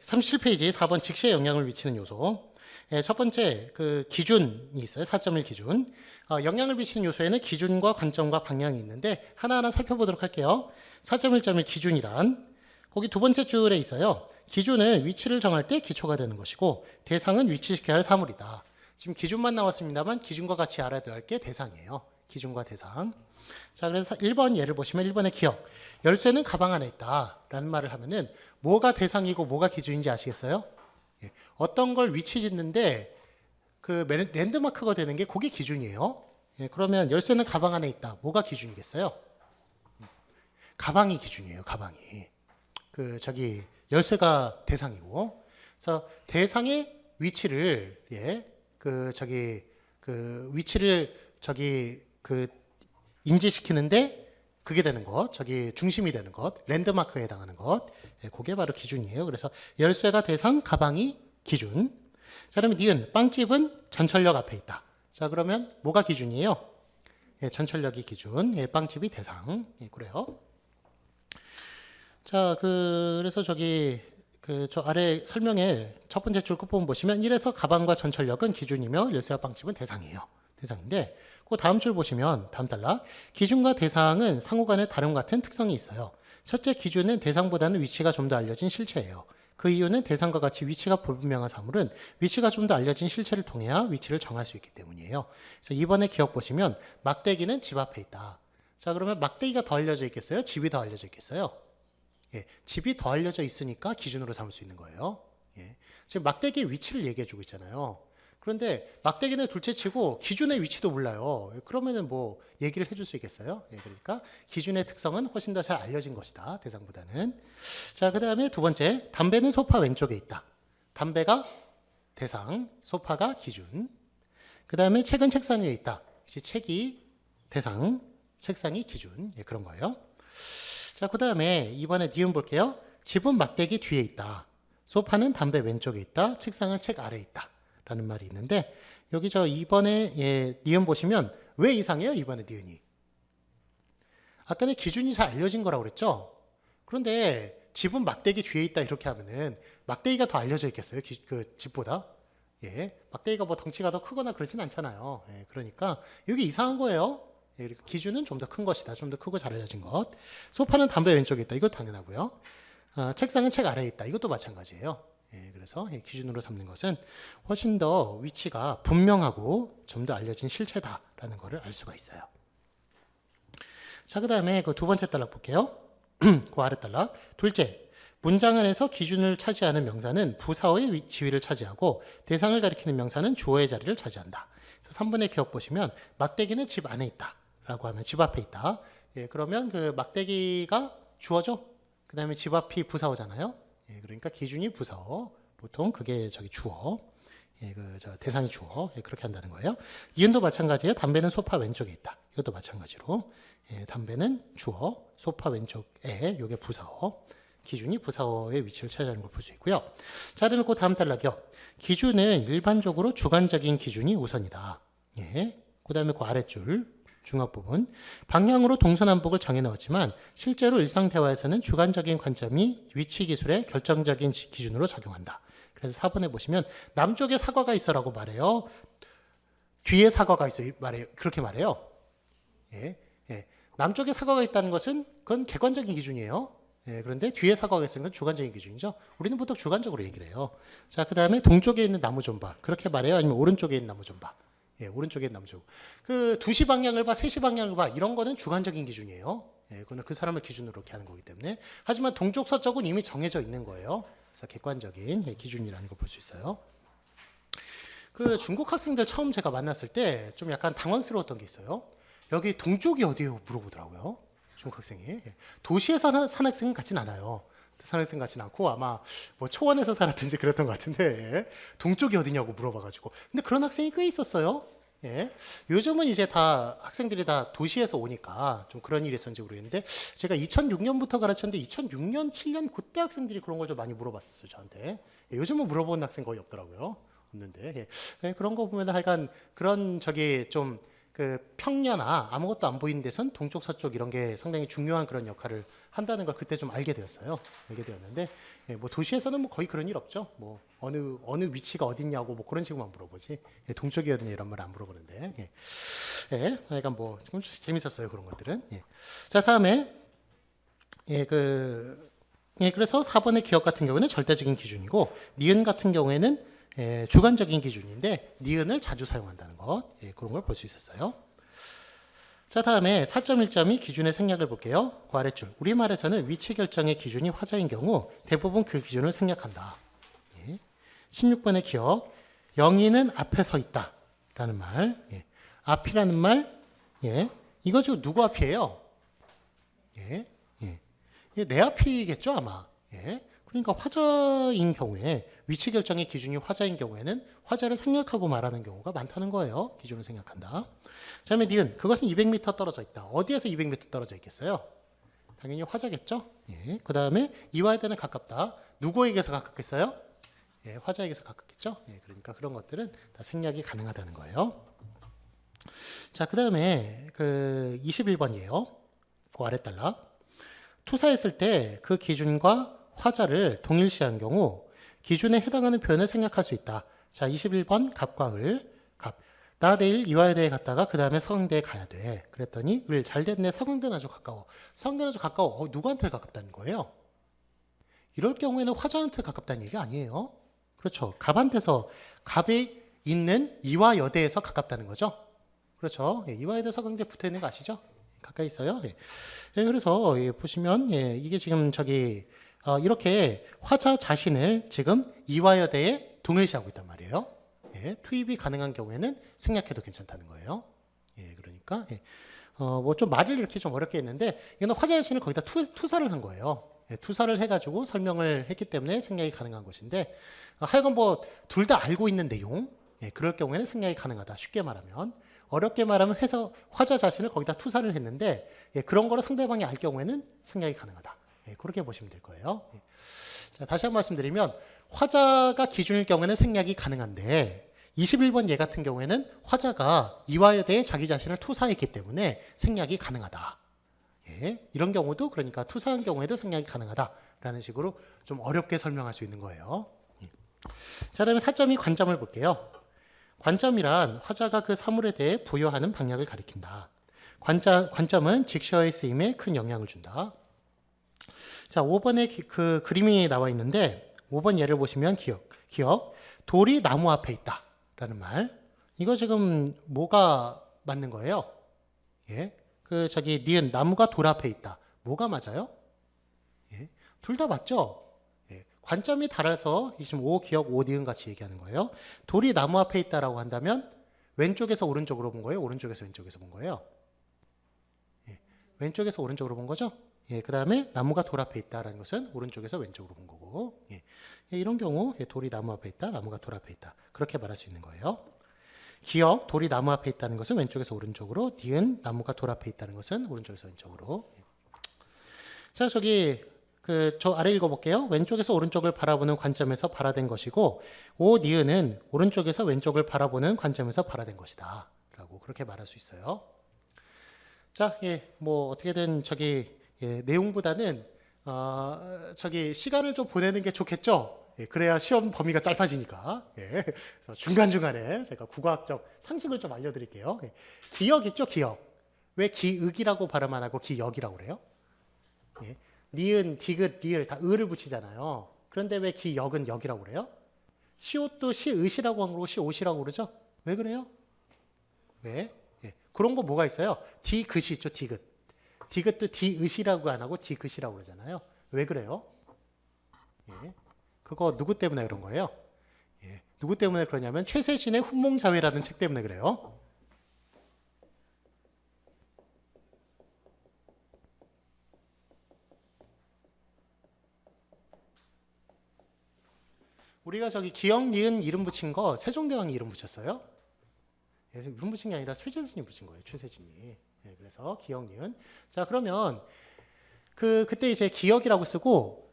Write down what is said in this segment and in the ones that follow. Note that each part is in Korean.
37페이지 4번 직시에 영향을 미치는 요소. 첫 번째 그 기준이 있어요. 4.1 기준. 영향을 미치는 요소에는 기준과 관점과 방향이 있는데 하나하나 살펴보도록 할게요. 4.1.1 기준이란 거기 두 번째 줄에 있어요. 기준은 위치를 정할 때 기초가 되는 것이고 대상은 위치시켜야 할 사물이다. 지금 기준만 나왔습니다만 기준과 같이 알아둬야 할 게 대상이에요. 기준과 대상. 자, 그래서 1번 예를 보시면 1번의 기억. 열쇠는 가방 안에 있다 라는 말을 하면은 뭐가 대상이고 뭐가 기준인지 아시겠어요? 예, 어떤 걸 위치 짓는데 그 랜드마크가 되는 게 그게 기준이에요. 예, 그러면 열쇠는 가방 안에 있다. 뭐가 기준이겠어요? 가방이 기준이에요. 가방이. 그 저기 열쇠가 대상이고. 그래서 대상의 위치를 위치를 인지시키는데 그게 되는 것, 저기 중심이 되는 것, 랜드마크에 해당하는 것, 그게 바로 기준이에요. 그래서 열쇠가 대상, 가방이 기준. 자, 그러면 니은 빵집은 전철역 앞에 있다. 자, 그러면 뭐가 기준이에요? 전철역이 기준, 빵집이 대상. 그래요. 자, 그래서 저 아래 설명에 첫 번째 줄 끝부분 보시면 1에서 가방과 전철역은 기준이며 열쇠와 빵집은 대상이에요. 대상인데 그 다음 줄 보시면 다음 단락 기준과 대상은 상호간에 다름과 같은 특성이 있어요. 첫째 기준은 대상보다는 위치가 좀 더 알려진 실체예요. 그 이유는 대상과 같이 위치가 불분명한 사물은 위치가 좀 더 알려진 실체를 통해야 위치를 정할 수 있기 때문이에요. 그래서 2번의 기억 보시면 막대기는 집 앞에 있다. 자, 그러면 막대기가 더 알려져 있겠어요? 집이 더 알려져 있겠어요? 예, 집이 더 알려져 있으니까 기준으로 삼을 수 있는 거예요. 예, 지금 막대기의 위치를 얘기해 주고 있잖아요. 그런데 막대기는 둘째치고 기준의 위치도 몰라요. 그러면은 뭐 얘기를 해줄 수 있겠어요? 예, 그러니까 기준의 특성은 훨씬 더 잘 알려진 것이다. 대상보다는. 자, 그 다음에 두 번째 담배는 소파 왼쪽에 있다. 담배가 대상, 소파가 기준. 그 다음에 책은 책상 위에 있다. 역시 책이 대상, 책상이 기준. 예, 그런 거예요. 자, 그 다음에 이번에 니은 볼게요. 집은 막대기 뒤에 있다. 소파는 담배 왼쪽에 있다. 책상은 책 아래에 있다. 라는 말이 있는데 여기 저 2번에 니은 보시면 왜 이상해요? 2번에 니은이. 아까는 기준이 잘 알려진 거라고 그랬죠? 그런데 집은 막대기 뒤에 있다 이렇게 하면은 막대기가 더 알려져 있겠어요? 그 집보다? 예, 막대기가 뭐 덩치가 더 크거나 그러진 않잖아요. 예, 그러니까 여기 이상한 거예요. 예, 기준은 좀 더 큰 것이다. 좀 더 크고 잘 알려진 것. 소파는 담배 왼쪽에 있다. 이것도 당연하고요. 책상은 책 아래에 있다. 이것도 마찬가지예요. 예, 그래서 기준으로 삼는 것은 훨씬 더 위치가 분명하고 좀 더 알려진 실체다라는 것을 알 수가 있어요. 자, 그 다음에 그 두 번째 단락 볼게요. 그 아래 단락. 둘째, 문장 안에서 기준을 차지하는 명사는 부사어의 지위를 차지하고 대상을 가리키는 명사는 주어의 자리를 차지한다. 그래서 3번의 기억 보시면 막대기는 집 안에 있다 라고 하면 집 앞에 있다. 예, 그러면 그 막대기가 주어죠. 그 다음에 집 앞이 부사어잖아요. 예, 그러니까 기준이 부사어, 보통 그게 저기 주어, 예, 대상이 주어, 예, 그렇게 한다는 거예요. 니은도 마찬가지예요. 담배는 소파 왼쪽에 있다. 이것도 마찬가지로, 예, 담배는 주어, 소파 왼쪽에 이게 부사어, 기준이 부사어의 위치를 차지하는 걸 볼 수 있고요. 자, 그다음에 그 다음 단락이요. 기준은 일반적으로 주관적인 기준이 우선이다. 예, 그다음에 그 아랫줄. 중앙 부분 방향으로 동서남북을 정해 넣었지만 실제로 일상 대화에서는 주관적인 관점이 위치 기술의 결정적인 기준으로 작용한다. 그래서 4번에 보시면 남쪽에 사과가 있어라고 말해요. 뒤에 사과가 있어 말해요. 그렇게 말해요. 예, 예. 남쪽에 사과가 있다는 것은 그건 객관적인 기준이에요. 예, 그런데 뒤에 사과가 있으는 건 주관적인 기준이죠. 우리는 보통 주관적으로 얘기를 해요. 자, 그 다음에 동쪽에 있는 나무 좀 봐. 그렇게 말해요. 아니면 오른쪽에 있는 나무 좀 봐. 예, 오른쪽에 남쪽. 그 2시 방향을 봐, 3시 방향을 봐. 이런 거는 주관적인 기준이에요. 예, 그거는 그 사람을 기준으로 이렇게 하는 거기 때문에. 하지만 동쪽, 서쪽은 이미 정해져 있는 거예요. 그래서 객관적인 기준이라는 걸 볼 수 있어요. 그 중국 학생들 처음 제가 만났을 때 좀 약간 당황스러웠던 게 있어요. 여기 동쪽이 어디예요? 물어보더라고요. 중국 학생이. 예. 도시에서 산 학생은 같진 않아요. 산 학생 같진 않고 아마 뭐 초원에서 살았든지 그랬던 것 같은데 예. 동쪽이 어디냐고 물어봐가지고 근데 그런 학생이 꽤 있었어요. 예. 요즘은 이제 다 학생들이 다 도시에서 오니까 좀 그런 일이 있었는지 모르겠는데 제가 2006년부터 가르쳤는데 2006년, 7년 그때 학생들이 그런 걸 좀 많이 물어봤었어요 저한테. 예. 요즘은 물어보는 학생 거의 없더라고요. 없는데 예. 예. 그런 거 보면 하여간 그런 저기 좀 그 평야나 아무것도 안 보이는 데선 동쪽 서쪽 이런 게 상당히 중요한 그런 역할을 한다는 걸 그때 좀 알게 되었어요. 알게 되었는데 예, 뭐 도시에서는 뭐 거의 그런 일 없죠. 뭐 어느 위치가 어딨냐고 뭐 그런 식으로만 물어보지. 예, 동쪽이었느냐 이런 말 안 물어보는데. 예. 예, 약간 뭐 좀 재밌었어요 그런 것들은. 예. 자 다음에 그래서 4번의 기억 같은 경우는 절대적인 기준이고 니은 같은 경우에는 주관적인 기준인데 니은을 자주 사용한다는 것 그런 걸 볼 수 있었어요. 자 다음에 4.1점이 기준의 생략을 볼게요. 그 아래줄 우리말에서는 위치 결정의 기준이 화자인 경우 대부분 그 기준을 생략한다. 16번의 기억 영희는 앞에 서 있다 라는 말 앞이라는 말 이거 지금 누구 앞이에요? 내 앞이겠죠 아마. 그러니까 화자인 경우에 위치 결정의 기준이 화자인 경우에는 화자를 생략하고 말하는 경우가 많다는 거예요. 기준을 생략한다. 자, 다음에 니은 그것은 200m 떨어져 있다. 어디에서 200m 떨어져 있겠어요? 당연히 화자겠죠. 그 다음에 이와에대는 가깝다. 누구에게서 가깝겠어요? 화자에게서 가깝겠죠. 그러니까 그런 것들은 다 생략이 가능하다는 거예요. 자, 그 다음에 그 21번이에요. 그 아래 딸락. 투사했을 때 그 기준과 화자를 동일시한 경우 기준에 해당하는 표현을 생략할 수 있다. 자, 21번 갑과 을. 갑. 나 내일 이화여대에 갔다가 그 다음에 서강대에 가야 돼. 그랬더니 을. 잘 됐네. 서강대는 아주 가까워. 서강대는 아주 가까워. 누구한테 가깝다는 거예요? 이럴 경우에는 화자한테 가깝다는 얘기 아니에요. 그렇죠. 갑한테서 갑이 있는 이화여대에서 가깝다는 거죠. 그렇죠. 이화여대 서강대 붙어 있는 거 아시죠? 가까이 있어요. 그래서 보시면 이게 지금 이렇게 화자 자신을 지금 이화여대에 동일시하고 있단 말이에요. 투입이 가능한 경우에는 생략해도 괜찮다는 거예요. 그러니까 뭐 좀 말을 이렇게 좀 어렵게 했는데 이건 화자 자신을 거기다 투사를 한 거예요. 투사를 해가지고 설명을 했기 때문에 생략이 가능한 것인데 하여간 뭐 둘 다 알고 있는 내용 그럴 경우에는 생략이 가능하다. 쉽게 말하면. 어렵게 말하면 화자 자신을 거기다 투사를 했는데 그런 거를 상대방이 알 경우에는 생략이 가능하다. 그렇게 보시면 될 거예요. 자, 다시 한번 말씀드리면 화자가 기준일 경우에는 생략이 가능한데 21번 얘 같은 경우에는 화자가 이화여대에 자기 자신을 투사했기 때문에 생략이 가능하다. 이런 경우도 그러니까 투사한 경우에도 생략이 가능하다라는 식으로 좀 어렵게 설명할 수 있는 거예요. 자, 그다음에 4.2 관점을 볼게요. 관점이란 화자가 그 사물에 대해 부여하는 방향을 가리킨다. 관점은 직시어의 쓰임에 큰 영향을 준다. 자, 5번에 그 그림이 나와 있는데 5번 예를 보시면 기억. 돌이 나무 앞에 있다 라는 말. 이거 지금 뭐가 맞는 거예요? 니은 나무가 돌 앞에 있다. 뭐가 맞아요? 둘 다 맞죠? 관점이 달라서 지금 오 기억 오 니은 같이 얘기하는 거예요. 돌이 나무 앞에 있다라고 한다면 왼쪽에서 오른쪽으로 본 거예요? 오른쪽에서 왼쪽에서 본 거예요? 왼쪽에서 오른쪽으로 본 거죠? 그 다음에 나무가 돌 앞에 있다라는 것은 오른쪽에서 왼쪽으로 본 거고 이런 경우 돌이 나무 앞에 있다, 나무가 돌 앞에 있다 그렇게 말할 수 있는 거예요. 기억, 돌이 나무 앞에 있다는 것은 왼쪽에서 오른쪽으로, 니은, 나무가 돌 앞에 있다는 것은 오른쪽에서 왼쪽으로. 자, 저 아래 읽어볼게요. 왼쪽에서 오른쪽을 바라보는 관점에서 발화된 것이고 오 니은은 오른쪽에서 왼쪽을 바라보는 관점에서 발화된 것이다 라고 그렇게 말할 수 있어요. 자, 뭐 어떻게든 내용보다는 시간을 좀 보내는 게 좋겠죠. 그래야 시험 범위가 짧아지니까. 그래서 중간중간에 제가 국어학적 상식을 좀 알려드릴게요. 기억 있죠, 기억. 왜 기억이라고 발음 안 하고 기역이라고 그래요? 니은, 디귿, 리을 다 을을 붙이잖아요. 그런데 왜 기역은 역이라고 그래요? 시옷도 시읒이라고 한 거고 시옷이라고 그러죠? 왜 그래요? 왜? 그런 거 뭐가 있어요? 디귿이 있죠, 디귿. 디귿도 디읒이라고 안 하고 디귿이라고 그러잖아요. 왜 그래요? 그거 누구 때문에 그런 거예요? 누구 때문에 그러냐면 최세신의 훈몽자회라는 책 때문에 그래요. 우리가 기억, 니은 이름 붙인 거 세종대왕이 이름 붙였어요. 이름 붙인 게 아니라 최세진이 붙인 거예요. 최세진이. 그래서 기억, 니은. 자, 그러면 그때 이제 기억이라고 쓰고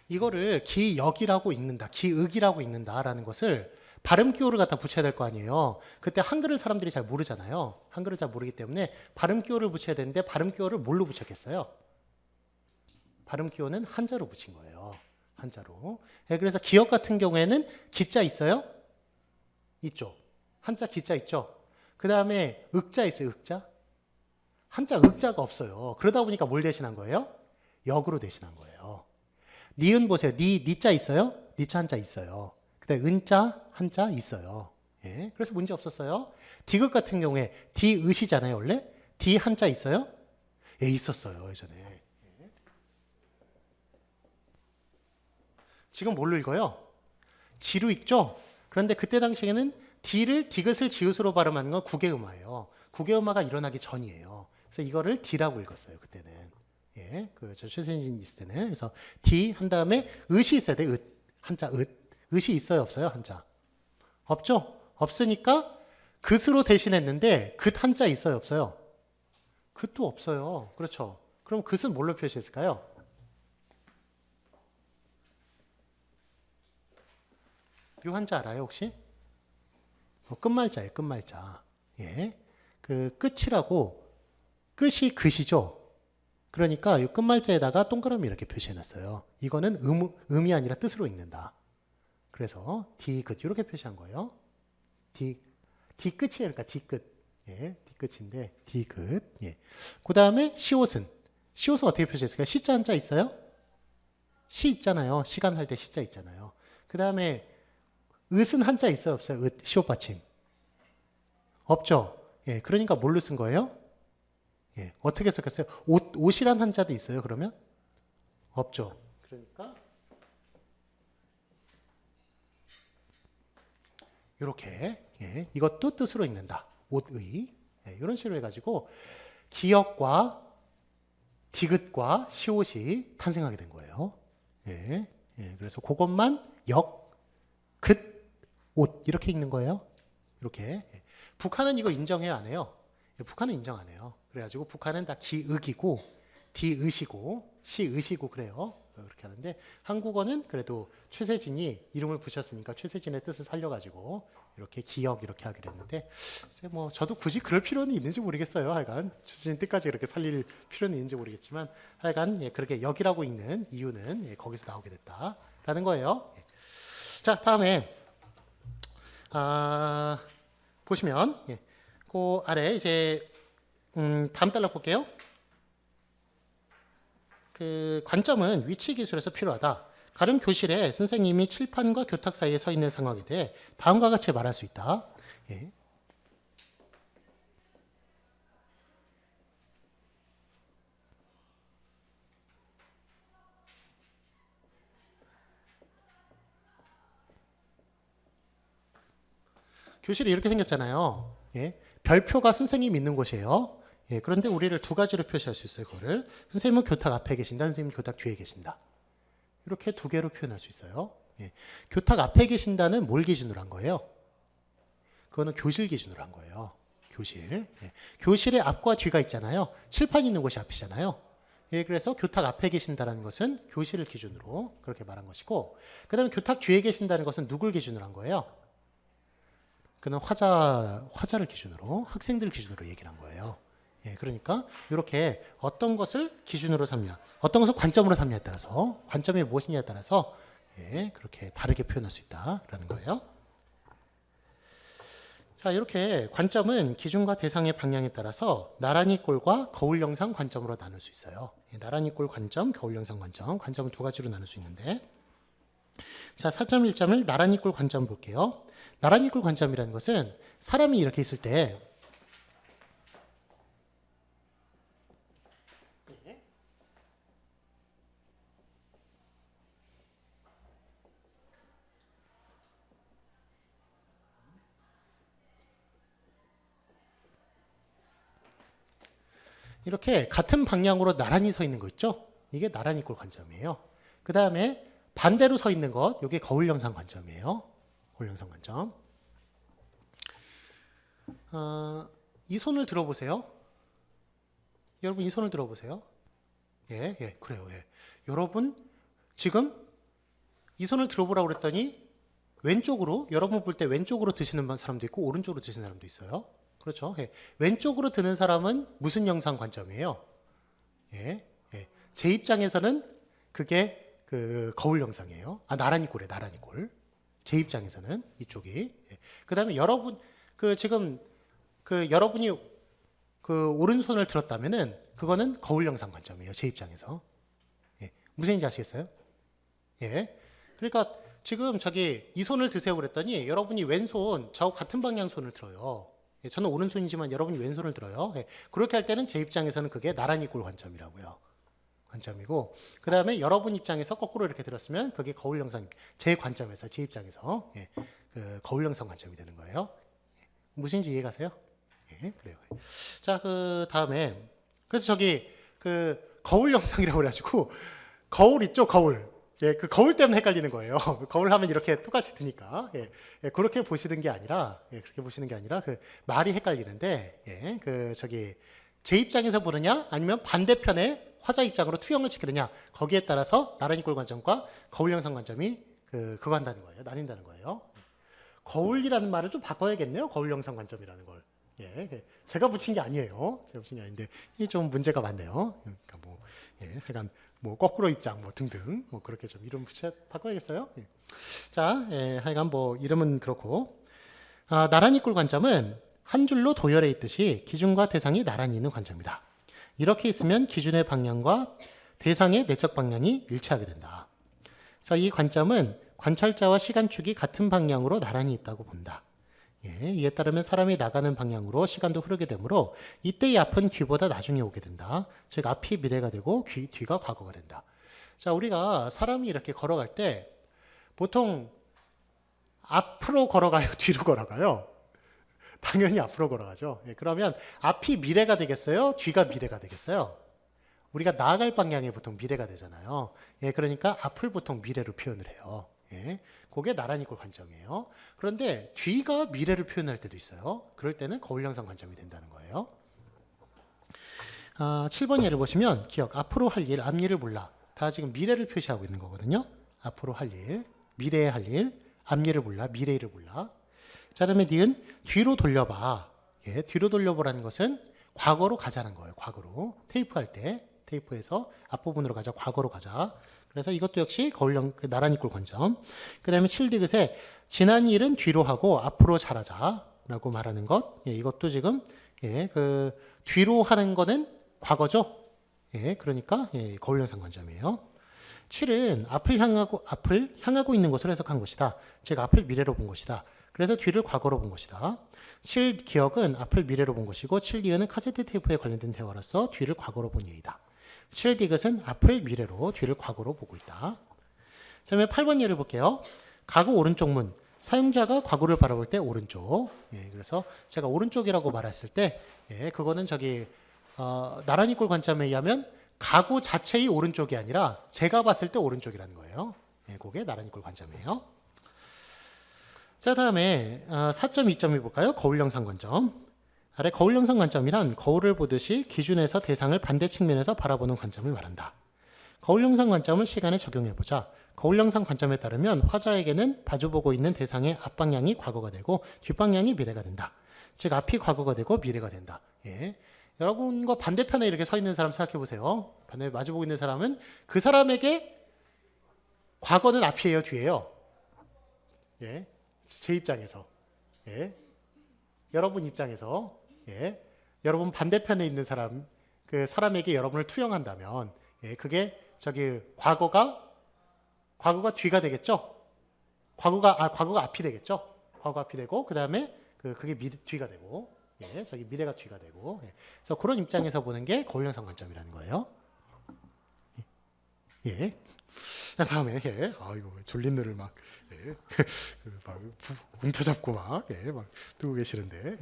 이거를 기역이라고 읽는다, 기ық이라고 읽는다라는 것을 발음 기호를 갖다 붙여야 될 거 아니에요. 그때 한글을 사람들이 잘 모르잖아요. 한글을 잘 모르기 때문에 발음 기호를 붙여야 되는데 발음 기호를 뭘로 붙였겠어요? 발음 기호는 한자로 붙인 거예요. 한자로. 예, 그래서 기역 같은 경우에는 기자 있어요? 있죠. 한자 기자 있죠. 그 다음에 윽자 있어요. 윽자. 한자 윽자가 없어요. 그러다 보니까 뭘 대신한 거예요? 역으로 대신한 거예요. 니은 보세요. 니자 있어요? 니자 한자 있어요. 그다음에 은자 한자 있어요. 예, 그래서 문제 없었어요. 디귿 같은 경우에 디읒이잖아요. 원래 디 한자 있어요? 예, 있었어요. 예전에. 예. 지금 뭘로 읽어요? 지로 읽죠? 그런데 그때 당시에는 디를 디귿을 지읒으로 발음하는 건 국외음화예요. 국외음화가 일어나기 전이에요. 그래서 이거를 디라고 읽었어요. 그때는. 예, 저 최선진 있을 때는. 그래서 디 한 다음에 읒이 있어야 돼. 읒. 한자 읒. 읒이 있어요, 없어요? 한자. 없죠? 없으니까 긋으로 대신했는데 긋 한자 있어요, 없어요? 긋도 없어요. 그렇죠? 그럼 긋은 뭘로 표시했을까요? 이 한자 알아요, 혹시? 끝말자예요, 끝말자. 예. 그 끝이라고 끝이 긋이죠. 그러니까 이 끝말자에다가 동그라미 이렇게 표시해놨어요. 이거는 음이 아니라 뜻으로 읽는다. 그래서 디귿 이렇게 표시한 거예요. 뒤끝이에요. 그러니까 뒤끝. 예, 뒤끝인데 디귿. 예. 그다음에 시옷은 어떻게 표시했을까요? 시자 한자 있어요? 시 있잖아요. 시간 할 때 시자 있잖아요. 그다음에 읒은 한자 있어요, 없어요? 읒 시옷 받침. 없죠. 예. 그러니까 뭘로 쓴 거예요? 예. 어떻게 썼겠어요? 옷이란 한자도 있어요, 그러면? 없죠. 그러니까 이렇게 예, 이것도 뜻으로 읽는다. 옷의 예, 이런 식으로 해가지고 기역과 디귿과 시옷이 탄생하게 된 거예요. 예, 예, 그래서 그것만 역, 긋, 옷 이렇게 읽는 거예요. 이렇게 예. 북한은 이거 인정해요, 안 해요? 예, 북한은 인정 안 해요. 그래가지고 북한은 다 기읍이고 디읒이고 시읒이고 그래요. 그렇게 하는데 한국어는 그래도 최세진이 이름을 붙였으니까 최세진의 뜻을 살려가지고 이렇게 기역 이렇게 하기로 했는데 글쎄 뭐 저도 굳이 그럴 필요는 있는지 모르겠어요. 하여간 최세진 뜻까지 이렇게 살릴 필요는 있는지 모르겠지만 하여간 예, 그렇게 역이라고 읽는 이유는 예, 거기서 나오게 됐다라는 거예요. 예. 자 다음에 보시면 예, 그 아래 이제 다음 달락 볼게요. 그 관점은 위치 기술에서 필요하다. 가령 교실에 선생님이 칠판과 교탁 사이에 서 있는 상황에 대해 다음과 같이 말할 수 있다. 예. 교실이 이렇게 생겼잖아요. 예. 별표가 선생님 있는 곳이에요. 예. 그런데 우리를 두 가지로 표시할 수 있어요. 그거를 선생님은 교탁 앞에 계신다. 선생님은 교탁 뒤에 계신다. 이렇게 두 개로 표현할 수 있어요. 예. 교탁 앞에 계신다는 뭘 기준으로 한 거예요? 그거는 교실 기준으로 한 거예요. 교실. 예. 교실의 앞과 뒤가 있잖아요. 칠판 있는 곳이 앞이잖아요. 예, 그래서 교탁 앞에 계신다는 것은 교실을 기준으로 그렇게 말한 것이고, 그 다음에 교탁 뒤에 계신다는 것은 누굴 기준으로 한 거예요? 그는 화자를 기준으로, 학생들 기준으로 얘기를 한 거예요. 예, 그러니까 이렇게 어떤 것을 기준으로 삼냐, 어떤 것을 관점으로 삼냐에 따라서, 관점이 무엇이냐에 따라서 예, 그렇게 다르게 표현할 수 있다라는 거예요. 자, 이렇게 관점은 기준과 대상의 방향에 따라서 나란히 꼴과 거울 영상 관점으로 나눌 수 있어요. 예, 나란히 꼴 관점, 거울 영상 관점, 관점은 두 가지로 나눌 수 있는데, 자, 4.1점을 나란히 꼴 관점 볼게요. 나란히 꼴 관점이라는 것은 사람이 이렇게 있을 때 이렇게 같은 방향으로 나란히 서 있는 거 있죠? 이게 나란히 꼴 관점이에요. 그 다음에 반대로 서 있는 것, 이게 거울 영상 관점이에요. 거울 영상 관점. 이 손을 들어보세요. 여러분 이 손을 들어보세요. 예, 예, 그래요. 예. 여러분 지금 이 손을 들어보라고 그랬더니 왼쪽으로 여러분 볼 때 왼쪽으로 드시는 사람도 있고 오른쪽으로 드시는 사람도 있어요. 그렇죠? 예. 왼쪽으로 드는 사람은 무슨 영상 관점이에요? 예. 예. 제 입장에서는 그게 그 거울 영상이에요. 아, 나란히 꼴이에요. 나란히 꼴. 제 입장에서는 이쪽이. 예. 그다음에 여러분 지금 여러분이 오른손을 들었다면은 그거는 거울 영상 관점이에요. 제 입장에서. 예. 무슨 얘기인지 아시겠어요? 예. 그러니까 지금 이 손을 드세요 그랬더니 여러분이 왼손 저하고 같은 방향 손을 들어요. 예. 저는 오른손이지만 여러분이 왼손을 들어요. 예. 그렇게 할 때는 제 입장에서는 그게 나란히 꼴 관점이라고요. 관점이고, 그 다음에 여러분 입장에서 거꾸로 이렇게 들었으면 그게 거울 영상, 제 관점에서, 제 입장에서 예. 거울 영상 관점이 되는 거예요. 예. 무슨지 이해가세요? 예. 그래요. 자, 그 다음에 그래서 거울 영상이라고 그래가지고 거울 있죠, 거울. 예, 그 거울 때문에 헷갈리는 거예요. 거울 하면 이렇게 똑같이 드니까. 예, 예, 그렇게 보시는 게 아니라, 그렇게 보시는 게 아니라 말이 헷갈리는데, 예, 제 입장에서 보느냐, 아니면 반대편에 화자 입장으로 투영을 시키느냐, 거기에 따라서 나란히 꼴 관점과 거울 영상 관점이 그거 한다는 거예요. 나뉜다는 거예요. 거울이라는 말을 좀 바꿔야겠네요. 거울 영상 관점이라는 걸. 예, 제가 붙인 게 아니에요. 제가 붙인 게 아닌데 이게 좀 문제가 많네요. 그러니까 하여간 거꾸로 입장 등등 그렇게 좀 이름 바꿔야겠어요. 예. 자, 하여간 이름은 그렇고 나란히 꼴 관점은 한 줄로 도열해 있듯이 기준과 대상이 나란히 있는 관점이다. 이렇게 있으면 기준의 방향과 대상의 내적 방향이 일치하게 된다. 그래서 이 관점은 관찰자와 시간축이 같은 방향으로 나란히 있다고 본다. 예, 이에 따르면 사람이 나가는 방향으로 시간도 흐르게 되므로 이때의 앞은 뒤보다 나중에 오게 된다. 즉 앞이 미래가 되고 뒤가 과거가 된다. 자, 우리가 사람이 이렇게 걸어갈 때 보통 앞으로 걸어가요? 뒤로 걸어가요? 당연히 앞으로 걸어가죠. 예, 그러면 앞이 미래가 되겠어요? 뒤가 미래가 되겠어요? 우리가 나아갈 방향이 보통 미래가 되잖아요. 예, 그러니까 앞을 보통 미래로 표현을 해요. 예, 그게 나란히 꼴 관점이에요. 그런데 뒤가 미래를 표현할 때도 있어요. 그럴 때는 거울 영상 관점이 된다는 거예요. 7번 예를 보시면 기억, 앞으로 할 일, 앞일을 몰라. 다 지금 미래를 표시하고 있는 거거든요. 앞으로 할 일, 미래에 할 일, 앞일을 몰라, 미래를 몰라. 자, 그다음에 니은 뒤로 돌려봐. 예, 뒤로 돌려보라는 것은 과거로 가자는 거예요. 과거로. 테이프 할 때, 테이프에서 앞부분으로 가자, 과거로 가자. 그래서 이것도 역시 나란히 꼴 관점. 그 다음에 7디귿에 지난 일은 뒤로 하고 앞으로 잘하자 라고 말하는 것. 예, 이것도 지금 뒤로 하는 거는 과거죠. 예, 그러니까 거울 영상 관점이에요. 7은 앞을 향하고 있는 것으로 해석한 것이다. 즉 앞을 미래로 본 것이다. 그래서 뒤를 과거로 본 것이다. 7 기억은 앞을 미래로 본 것이고 7 니은은 카세트 테이프에 관련된 대화로서 뒤를 과거로 본 예이다. 7 디귿은 앞을 미래로 뒤를 과거로 보고 있다. 다음에 8번 예를 볼게요. 가구 오른쪽 문. 사용자가 가구를 바라볼 때 오른쪽. 예, 그래서 제가 오른쪽이라고 말했을 때 그거는 나란히 꼴 관점에 의하면 가구 자체의 오른쪽이 아니라 제가 봤을 때 오른쪽이라는 거예요. 예, 그게 나란히 꼴 관점이에요. 자, 다음에 4.2점 해볼까요? 거울 영상 관점. 아래 거울 영상 관점이란 거울을 보듯이 기준에서 대상을 반대 측면에서 바라보는 관점을 말한다. 거울 영상 관점을 시간에 적용해보자. 거울 영상 관점에 따르면 화자에게는 마주보고 있는 대상의 앞방향이 과거가 되고 뒷방향이 미래가 된다. 즉 앞이 과거가 되고 미래가 된다. 예. 여러분과 반대편에 이렇게 서 있는 사람 생각해보세요. 반대 마주보고 있는 사람은 그 사람에게 과거는 앞이에요, 뒤에요? 예. 제 입장에서. 예. 여러분 입장에서. 예. 여러분 반대편에 있는 사람, 그 사람에게 여러분을 투영한다면, 예. 그게 과거가 뒤가 되겠죠? 과거가 앞이 되겠죠? 과거 앞이 되고, 그 다음에 그게 뒤가 되고, 예. 미래가 뒤가 되고. 예. 그래서 그런 입장에서 보는 게 거울 영상 관점이라는 거예요. 예. 자, 다음에, 이거 졸린 눈을 막 움켜잡고 막 뜨고 계시는데.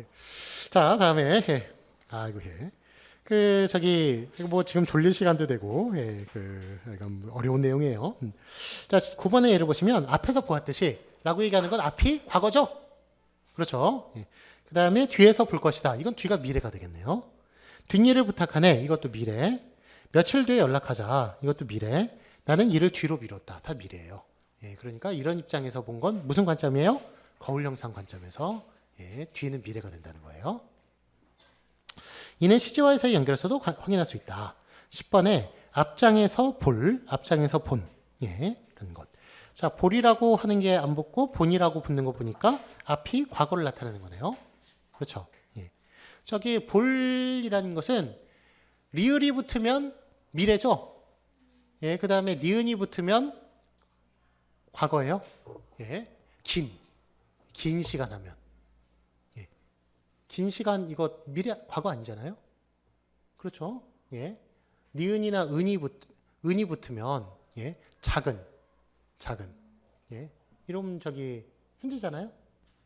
자, 다음에, 지금 졸릴 시간도 되고, 약간 어려운 내용이에요. 자, 9번의 예를 보시면, 앞에서 보았듯이, 라고 얘기하는 건 앞이 과거죠? 그렇죠? 예. 그 다음에 뒤에서 볼 것이다. 이건 뒤가 미래가 되겠네요. 뒷일을 부탁하네. 이것도 미래. 며칠 뒤에 연락하자. 이것도 미래. 나는 일을 뒤로 미뤘다. 다 미래예요. 예, 그러니까 이런 입장에서 본 건 무슨 관점이에요? 거울 영상 관점에서 예, 뒤는 미래가 된다는 거예요. 이는 시제와의 연결에서도 확인할 수 있다. 10번에 앞장에서 볼, 앞장에서 본. 예, 이런 것. 자, 볼이라고 하는 게 안 붙고 본이라고 붙는 거 보니까 앞이 과거를 나타내는 거네요. 그렇죠. 예. 저기 볼이라는 것은 리을이 붙으면 미래죠. 예, 그 다음에 니은이 붙으면 과거예요. 예, 긴 시간 하면. 예, 긴 시간 이거 미래, 과거 아니잖아요. 그렇죠. 예, 니은이나 은이 붙으면 예, 작은. 예, 이러면 저기 현재잖아요.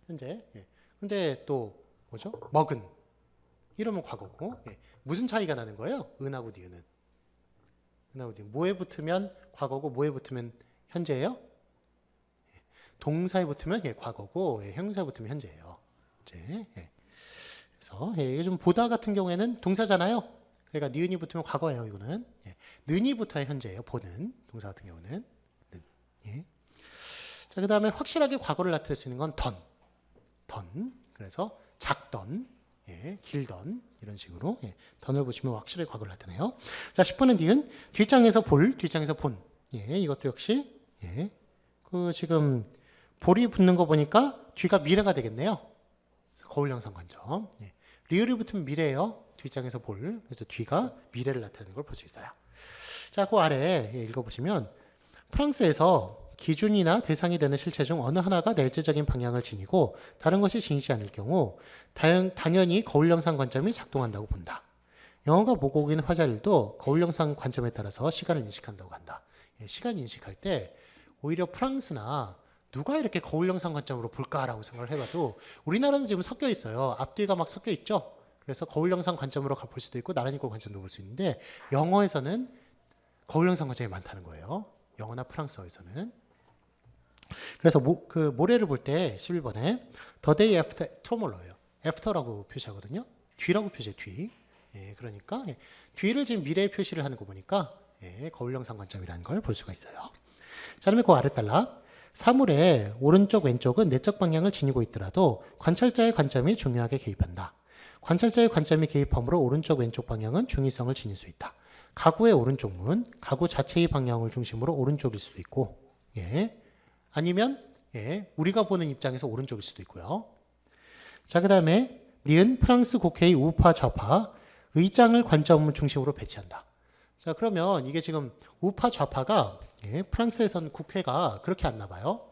현재. 예. 근데 또 뭐죠? 먹은. 이러면 과거고. 예. 무슨 차이가 나는 거예요? 은하고 니은은. 은하고 니은. 뭐에 붙으면 과거고 뭐에 붙으면 현재예요? 예. 동사에 붙으면 예, 과거고 예, 형용사에 붙으면 현재예요. 이제. 예. 그래서 예, 이게 좀 보다 같은 경우에는 동사잖아요. 그러니까 니은이 붙으면 과거예요. 이거는. 예. 는이 붙어야 현재예요. 보는 동사 같은 경우는. 는. 예. 자, 그 다음에 확실하게 과거를 나타낼 수 있는 건 던. 그래서 작던, 예, 길던, 이런 식으로, 예, 던을 보시면 확실하게 과거를 나타내요. 자, 10번은 니은, 뒷장에서 볼, 뒷장에서 본. 예, 이것도 역시, 예, 그 지금 볼이 붙는 거 보니까 뒤가 미래가 되겠네요. 그래서 거울 영상 관점. 예. 리을이 붙으면 미래예요. 뒷장에서 볼. 그래서 뒤가 미래를 나타내는 걸 볼 수 있어요. 자, 그 아래 예, 읽어보시면 프랑스에서 기준이나 대상이 되는 실체 중 어느 하나가 내재적인 방향을 지니고 다른 것이 지니지 않을 경우 당연히 거울 영상 관점이 작동한다고 본다. 영어가 모국인 화자들도 거울 영상 관점에 따라서 시간을 인식한다고 한다. 예, 시간 인식할 때 오히려 프랑스나 누가 이렇게 거울 영상 관점으로 볼까라고 생각을 해봐도 우리나라는 지금 섞여 있어요. 앞뒤가 막 섞여 있죠. 그래서 거울 영상 관점으로 볼 수도 있고 나란히 꼴 관점도 볼 수 있는데 영어에서는 거울 영상 관점이 많다는 거예요. 영어나 프랑스어에서는. 그래서 그 모레를 볼 때 11번에 The day after tomorrow예요. after라고 표시하거든요. 뒤라고 표시해 뒤. 예, 그러니까 예, 뒤를 지금 미래의 표시를 하는 거 보니까 예, 거울 영상 관점이라는 걸 볼 수가 있어요. 자, 그러면 그 아래 단락 사물의 오른쪽 왼쪽은 내적 방향을 지니고 있더라도 관찰자의 관점이 중요하게 개입한다. 관찰자의 관점이 개입하므로 오른쪽 왼쪽 방향은 중의성을 지닐 수 있다. 가구의 오른쪽 문, 가구 자체의 방향을 중심으로 오른쪽일 수도 있고, 예. 아니면, 예, 우리가 보는 입장에서 오른쪽일 수도 있고요. 자, 그 다음에, 니은 프랑스 국회의 우파 좌파, 의장을 관점 중심으로 배치한다. 자, 그러면 이게 지금 우파 좌파가, 예, 프랑스에선 국회가 그렇게 안 나봐요.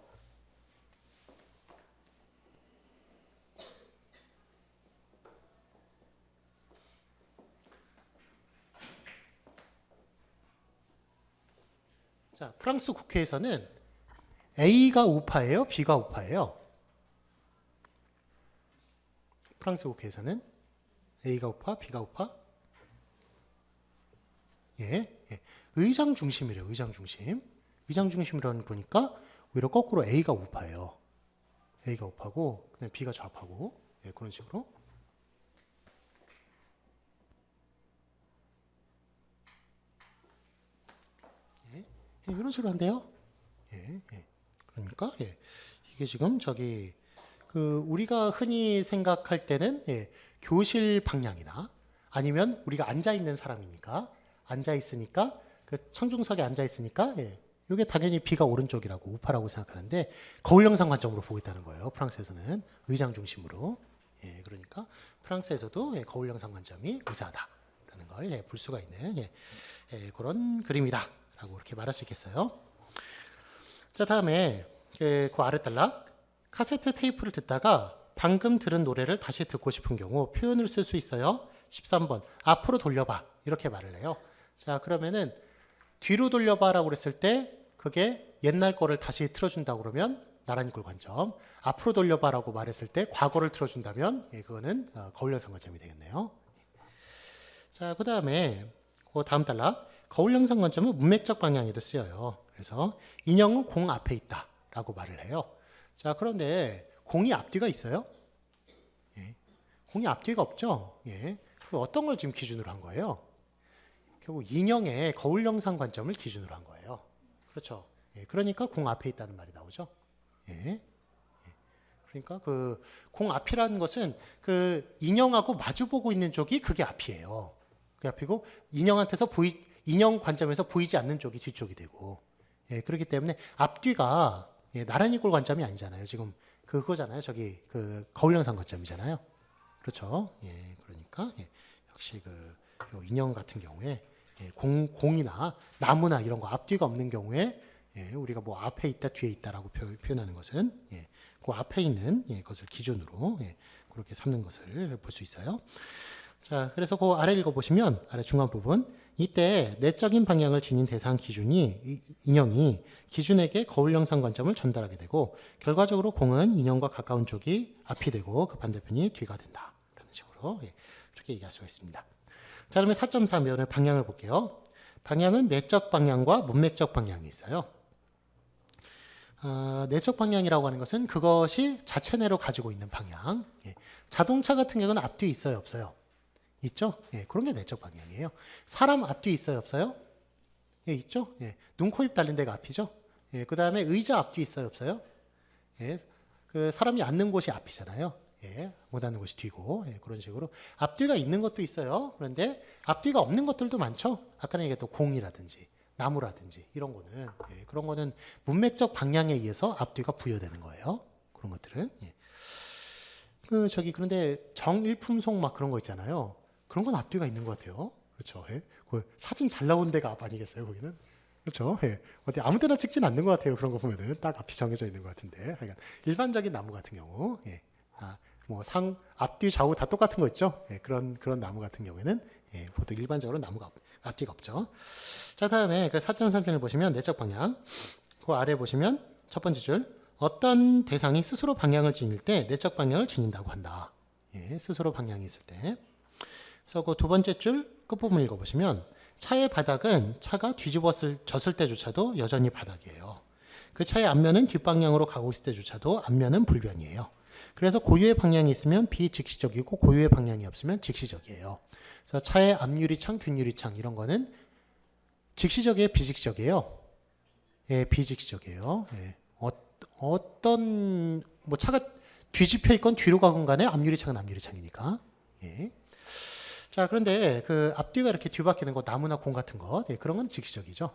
자, 프랑스 국회에서는 A가 우파예요? B가 우파예요? 프랑스 국회에서는 A가 우파? B가 우파? 예, 예. 의장 중심이래요. 의장 중심. 의장 중심이라는 보니까 오히려 거꾸로 A가 우파예요. A가 우파고 그다음에 B가 좌파고 예, 그런 식으로. 예, 예, 이런 식으로 한대요. 예, 예. 그러니까 예, 이게 지금 저기 그 우리가 흔히 생각할 때는 예, 교실 방향이나 아니면 우리가 앉아 있는 사람이니까 앉아 있으니까 그 청중석에 앉아 있으니까 예, 이게 당연히 B가 오른쪽이라고 우파라고 생각하는데 거울 영상 관점으로 보고 있다는 거예요. 프랑스에서는 의장 중심으로. 예, 그러니까 프랑스에서도 예, 거울 영상 관점이 우세하다라는 걸 예, 볼 수가 있는 예, 예, 그런 그림이다라고 이렇게 말할 수 있겠어요. 자, 다음에 그 아래 단락 카세트 테이프를 듣다가 방금 들은 노래를 다시 듣고 싶은 경우 표현을 쓸 수 있어요. 13번 앞으로 돌려봐 이렇게 말을 해요. 자, 그러면은 뒤로 돌려봐라고 그랬을 때 그게 옛날 거를 다시 틀어준다고 그러면 나란히 꼴 관점. 앞으로 돌려봐라고 말했을 때 과거를 틀어준다면 예, 그거는 거울 영상 관점이 되겠네요. 자, 그 다음에 그 다음 단락 거울 영상 관점은 문맥적 방향에도 쓰여요. 그래서 인형은 공 앞에 있다라고 말을 해요. 자, 그런데 공이 앞뒤가 있어요? 예. 공이 앞뒤가 없죠? 예. 그럼 어떤 걸 지금 기준으로 한 거예요? 결국 인형의 거울 영상 관점을 기준으로 한 거예요. 그렇죠? 예, 그러니까 공 앞에 있다는 말이 나오죠. 예. 그러니까 그 공 앞이라는 것은 그 인형하고 마주보고 있는 쪽이 그게 앞이에요. 그게 앞이고 인형 관점에서 보이지 않는 쪽이 뒤쪽이 되고. 예, 그렇기 때문에 앞뒤가 예, 나란히 볼 관점이 아니잖아요. 지금 그거잖아요. 저기 그 거울 영상 관점이잖아요. 그렇죠. 예, 그러니까 예, 역시 그 인형 같은 경우에 예, 공이나 나무나 이런 거 앞뒤가 없는 경우에 예, 우리가 뭐 앞에 있다 뒤에 있다라고 표현하는 것은 예, 그 앞에 있는 예, 것을 기준으로 예, 그렇게 삼는 것을 볼 수 있어요. 자, 그래서 그 아래 읽어보시면 아래 중간 부분 이때 내적인 방향을 지닌 대상 기준이 인형이 기준에게 거울 영상 관점을 전달하게 되고 결과적으로 공은 인형과 가까운 쪽이 앞이 되고 그 반대편이 뒤가 된다. 라는 식으로 예, 그렇게 얘기할 수가 있습니다. 자, 그러면 4.3면의 방향을 볼게요. 방향은 내적 방향과 문맥적 방향이 있어요. 내적 방향이라고 하는 것은 그것이 자체내로 가지고 있는 방향. 예. 자동차 같은 경우는 앞뒤 있어요, 없어요? 있죠? 예, 그런 게 내적 방향이에요. 사람 앞뒤 있어요, 없어요? 예, 있죠? 예, 눈, 코, 입 달린 데가 앞이죠? 예, 그 다음에 의자 앞뒤 있어요, 없어요? 예, 그 사람이 앉는 곳이 앞이잖아요. 예, 못 앉는 곳이 뒤고. 예, 그런 식으로. 앞뒤가 있는 것도 있어요. 그런데 앞뒤가 없는 것들도 많죠? 아까 얘기했던 공이라든지, 나무라든지, 이런 거는. 예, 그런 거는 문맥적 방향에 의해서 앞뒤가 부여되는 거예요. 그런 것들은. 예. 그런데 정일품송 막 그런 거 있잖아요. 그런 건 앞뒤가 있는 것 같아요. 그렇죠. 예. 그 사진 잘 나온 데가 앞 아니겠어요, 거기는? 그렇죠. 예. 어디 아무 데나 찍진 않는 것 같아요. 그런 거 보면은 딱 앞이 정해져 있는 것 같은데. 그러니까 일반적인 나무 같은 경우, 예. 앞뒤 좌우 다 똑같은 거 있죠. 예. 그런 나무 같은 경우에는 예. 보통 일반적으로 나무가 앞뒤가 없죠. 자, 다음에 그 4.3편을 보시면 내적 방향. 그 아래 보시면 첫 번째 줄. 어떤 대상이 스스로 방향을 지닐 때 내적 방향을 지닌다고 한다. 예, 스스로 방향이 있을 때. 그래서 그 두 번째 줄 끝부분 읽어보시면 차의 바닥은 차가 뒤집어졌을 때조차도 여전히 바닥이에요. 그 차의 앞면은 뒷방향으로 가고 있을 때조차도 앞면은 불변이에요. 그래서 고유의 방향이 있으면 비직시적이고 고유의 방향이 없으면 직시적이에요. 그래서 차의 앞유리창, 뒷유리창 이런 거는 직시적이에요, 비직시적이에요? 예, 비직시적이에요. 예. 어떤 뭐 차가 뒤집혀 있건 뒤로 가건 간에 앞유리창은 앞유리창이니까. 예. 자, 그런데 그 앞뒤가 이렇게 뒤바뀌는 거 나무나 공 같은 거 예, 그런 건 직시적이죠.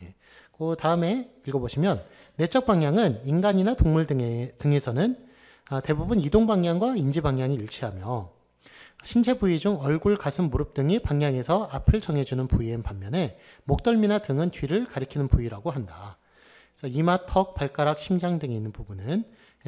예. 그 다음에 읽어보시면 내적 방향은 인간이나 동물 등에서는 대부분 이동 방향과 인지 방향이 일치하며 신체 부위 중 얼굴, 가슴, 무릎 등이 방향에서 앞을 정해주는 부위인 반면에 목덜미나 등은 뒤를 가리키는 부위라고 한다. 그래서 이마, 턱, 발가락, 심장 등이 있는 부분은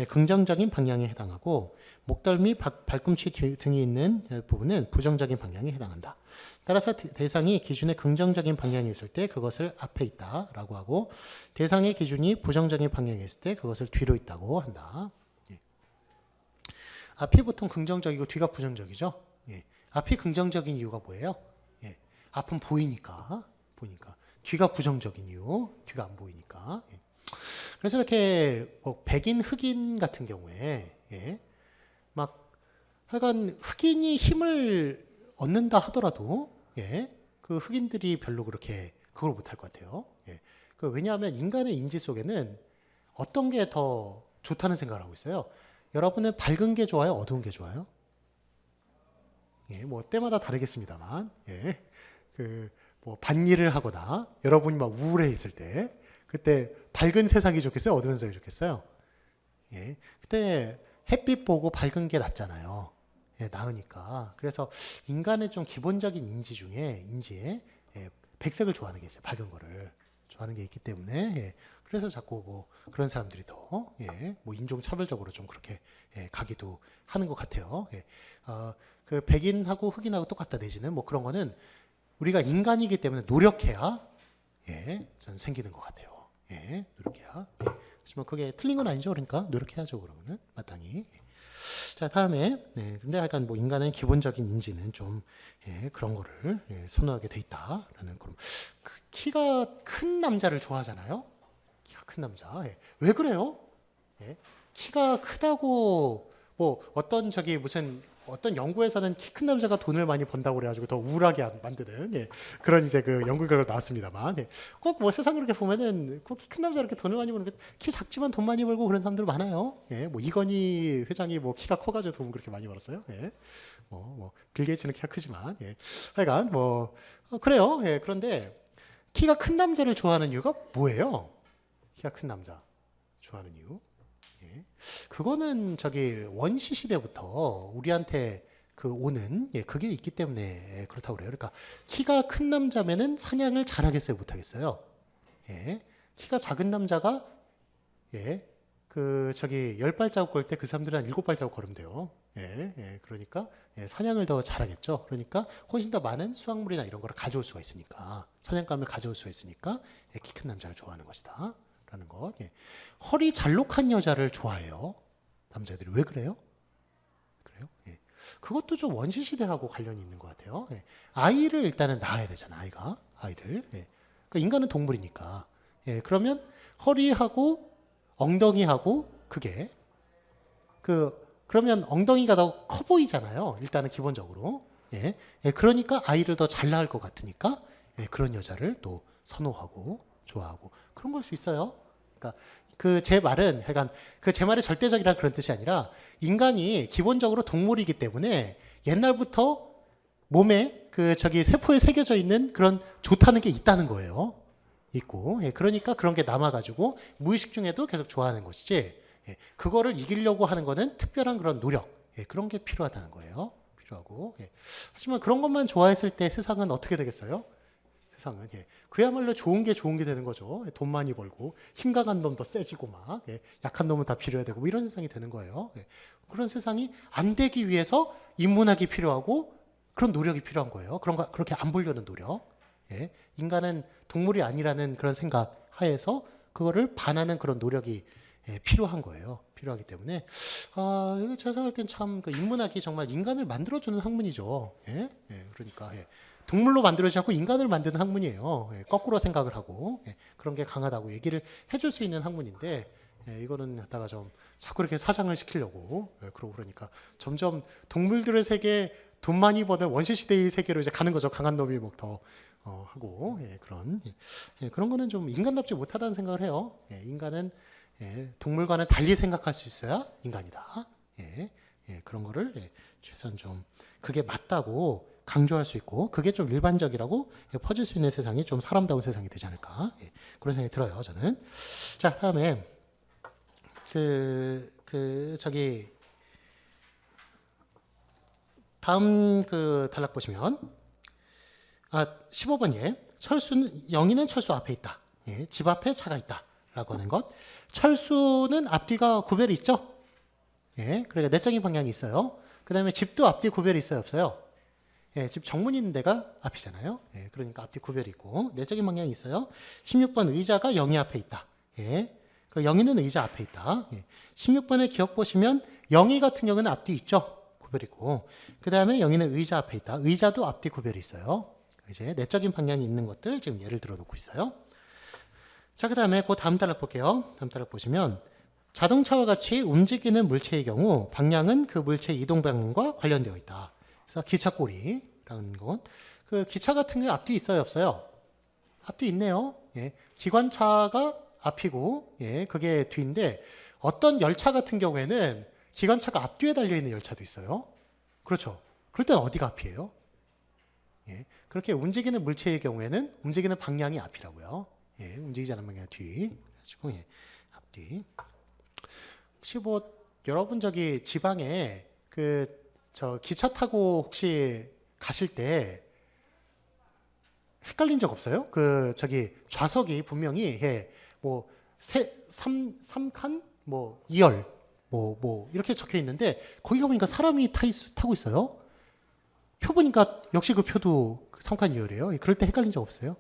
긍정적인 방향에 해당하고 목덜미, 발꿈치 등이 있는 부분은 부정적인 방향에 해당한다. 따라서 대상이 기준에 긍정적인 방향이 있을 때 그것을 앞에 있다라고 하고 대상의 기준이 부정적인 방향에 있을 때 그것을 뒤로 있다고 한다. 예. 앞이 보통 긍정적이고 뒤가 부정적이죠. 예. 앞이 긍정적인 이유가 뭐예요? 예. 앞은 보이니까. 뒤가 부정적인 이유, 뒤가 안 보이니까. 예. 그래서 이렇게 뭐 백인, 흑인 같은 경우에 예. 막 하여간 흑인이 힘을 얻는다 하더라도 예. 그 흑인들이 별로 그렇게 그걸 못할 것 같아요. 예. 왜냐하면 인간의 인지 속에는 어떤 게 더 좋다는 생각을 하고 있어요. 여러분은 밝은 게 좋아요? 어두운 게 좋아요? 예, 뭐 때마다 다르겠습니다만 예. 뭐 밭일을 하거나 여러분이 막 우울해 있을 때 그때 밝은 세상이 좋겠어요? 어두운 세상이 좋겠어요? 예. 그때 햇빛 보고 밝은 게 낫잖아요. 예, 나으니까. 그래서 인간의 좀 기본적인 인지에 예, 백색을 좋아하는 게 있어요. 밝은 거를 좋아하는 게 있기 때문에 예. 그래서 자꾸 뭐 그런 사람들이 더 예, 뭐 인종 차별적으로 좀 그렇게 예, 가기도 하는 것 같아요. 예. 그 백인하고 흑인하고 똑같다 내지는 뭐 그런 거는 우리가 인간이기 때문에 노력해야 예, 전 생기는 것 같아요. 예, 노력해야. 예. 하지만 그게 틀린 건 아니죠. 그러니까 노력해야죠. 그러면은 마땅히. 예. 자, 다음에 네, 근데 약간 뭐 인간의 기본적인 인지는 좀 예, 그런 거를 예, 선호하게 돼 있다라는 그런 키가 큰 남자를 좋아하잖아요. 키가 큰 남자. 예. 왜 그래요? 예. 키가 크다고 뭐 어떤 저기 무슨 어떤 연구에서는 키 큰 남자가 돈을 많이 번다고 그래가지고 더 우울하게 만드는 그런 이제 그 연구 결과 나왔습니다만 꼭 뭐 세상 그렇게 보면은 꼭 키 큰 남자 이렇게 돈을 많이 버는 키 작지만 돈 많이 벌고 그런 사람들 많아요. 뭐 이건희 회장이 뭐 키가 커가지고 돈 그렇게 많이 벌었어요. 빌 게이츠는 키가 크지만 하여간 그래요. 그런데 키가 큰 남자를 좋아하는 이유가 뭐예요? 키가 큰 남자 좋아하는 이유? 그거는 저기 원시 시대부터 우리한테 그 오는 그게 있기 때문에 그렇다고 그래요. 그러니까 키가 큰 남자면은 사냥을 잘하겠어요, 못하겠어요? 키가 작은 남자가 그 저기 10발자국 걸 때 그 사람들은 한 7발자국 걸으면 돼요. 그러니까 사냥을 더 잘하겠죠. 그러니까 훨씬 더 많은 수확물이나 이런 거를 가져올 수가 있으니까 사냥감을 가져올 수가 있으니까 키 큰 남자를 좋아하는 것이다. 라는 것. 허리 잘록한 여자를 좋아해요. 남자들이 왜 그래요? 그래요? 그것도 좀 원시 시대하고 관련이 있는 것 같아요. 아이를 일단은 낳아야 되잖아, 아이를. 그러니까 인간은 동물이니까. 그러면 허리하고 엉덩이하고 그게 그러면 엉덩이가 더 커 보이잖아요. 일단은 기본적으로. 그러니까 아이를 더 잘 낳을 것 같으니까 그런 여자를 또 선호하고 좋아하고 그런 걸 수 있어요. 그러니까 그 제 말은 약간 그 제 말이 절대적이라 그런 뜻이 아니라 인간이 기본적으로 동물이기 때문에 옛날부터 몸에 그 저기 세포에 새겨져 있는 그런 좋다는 게 있다는 거예요. 있고 그러니까 그런 게 남아가지고 무의식 중에도 계속 좋아하는 것이지 그거를 이기려고 하는 거는 특별한 그런 노력 그런 게 필요하다는 거예요. 필요하고 하지만 그런 것만 좋아했을 때 세상은 어떻게 되겠어요? 세상은 그야말로 좋은 게 되는 거죠. 돈 많이 벌고 힘 강한 놈 더 세지고 막 약한 놈은 다 필요해야 되고 뭐 이런 세상이 되는 거예요. 그런 세상이 안 되기 위해서 인문학이 필요하고 그런 노력이 필요한 거예요. 그렇게 안 보려는 노력. 인간은 동물이 아니라는 그런 생각 하에서 그거를 반하는 그런 노력이 필요한 거예요. 필요하기 때문에 제가 생각할 땐 참 그 인문학이 정말 인간을 만들어주는 학문이죠. 그러니까 동물로 만들어지지 않고 인간을 만드는 학문이에요. 거꾸로 생각을 하고 그런 게 강하다고 얘기를 해줄 수 있는 학문인데 이거는 갖다가 좀 자꾸 이렇게 사장을 시키려고 그러고 그러니까 점점 동물들의 세계 돈 많이 버는 원시시대의 세계로 이제 가는 거죠. 강한 놈이 뭐 더 하고 그런 거는 좀 인간답지 못하다는 생각을 해요. 인간은 동물과는 달리 생각할 수 있어야 인간이다. 그런 거를 최소한 좀 그게 맞다고 강조할 수 있고 그게 좀 일반적이라고 퍼질 수 있는 세상이 좀 사람다운 세상이 되지 않을까 그런 생각이 들어요. 저는. 자, 다음에 저기 다음 그 단락 보시면 15번에 영희는 철수 앞에 있다. 집 앞에 차가 있다. 라고 하는 것. 철수는 앞뒤가 구별이 있죠. 그러니까 내적인 방향이 있어요. 그 다음에 집도 앞뒤 구별이 있어요, 없어요? 집 정문 있는 데가 앞이잖아요. 그러니까 앞뒤 구별이 있고 내적인 방향이 있어요. 16번 의자가 영희 앞에 있다. 그 영희는 의자 앞에 있다. 16번에 기억 보시면 영희 같은 경우는 앞뒤 있죠. 구별이고 그 다음에 영희는 의자 앞에 있다. 의자도 앞뒤 구별이 있어요. 이제 내적인 방향이 있는 것들 지금 예를 들어 놓고 있어요. 자, 그 다음에 그 다음 단락 볼게요. 다음 단락 보시면 자동차와 같이 움직이는 물체의 경우 방향은 그 물체의 이동 방향과 관련되어 있다. 그래서 기차 꼬리라는 건 그 기차 같은 게 앞뒤 있어요, 없어요? 앞뒤 있네요. 기관차가 앞이고 그게 뒤인데 어떤 열차 같은 경우에는 기관차가 앞뒤에 달려 있는 열차도 있어요. 그렇죠. 그럴 때는 어디가 앞이에요? 그렇게 움직이는 물체의 경우에는 움직이는 방향이 앞이라고요. 움직이지 않는 방향이 뒤. 그래가지고 앞뒤. 혹시 뭐 여러분 저기 지방에 저 기차 타고 혹시 가실 때 헷갈린 적 없어요? 저기 좌석이 분명히 뭐 3칸 뭐 2열 뭐 이렇게 적혀 있는데 거기 가보니까 사람이 타고 있어요. 표 보니까 역시 그 표도 3칸 2열이에요. 그럴 때 헷갈린 적 없어요?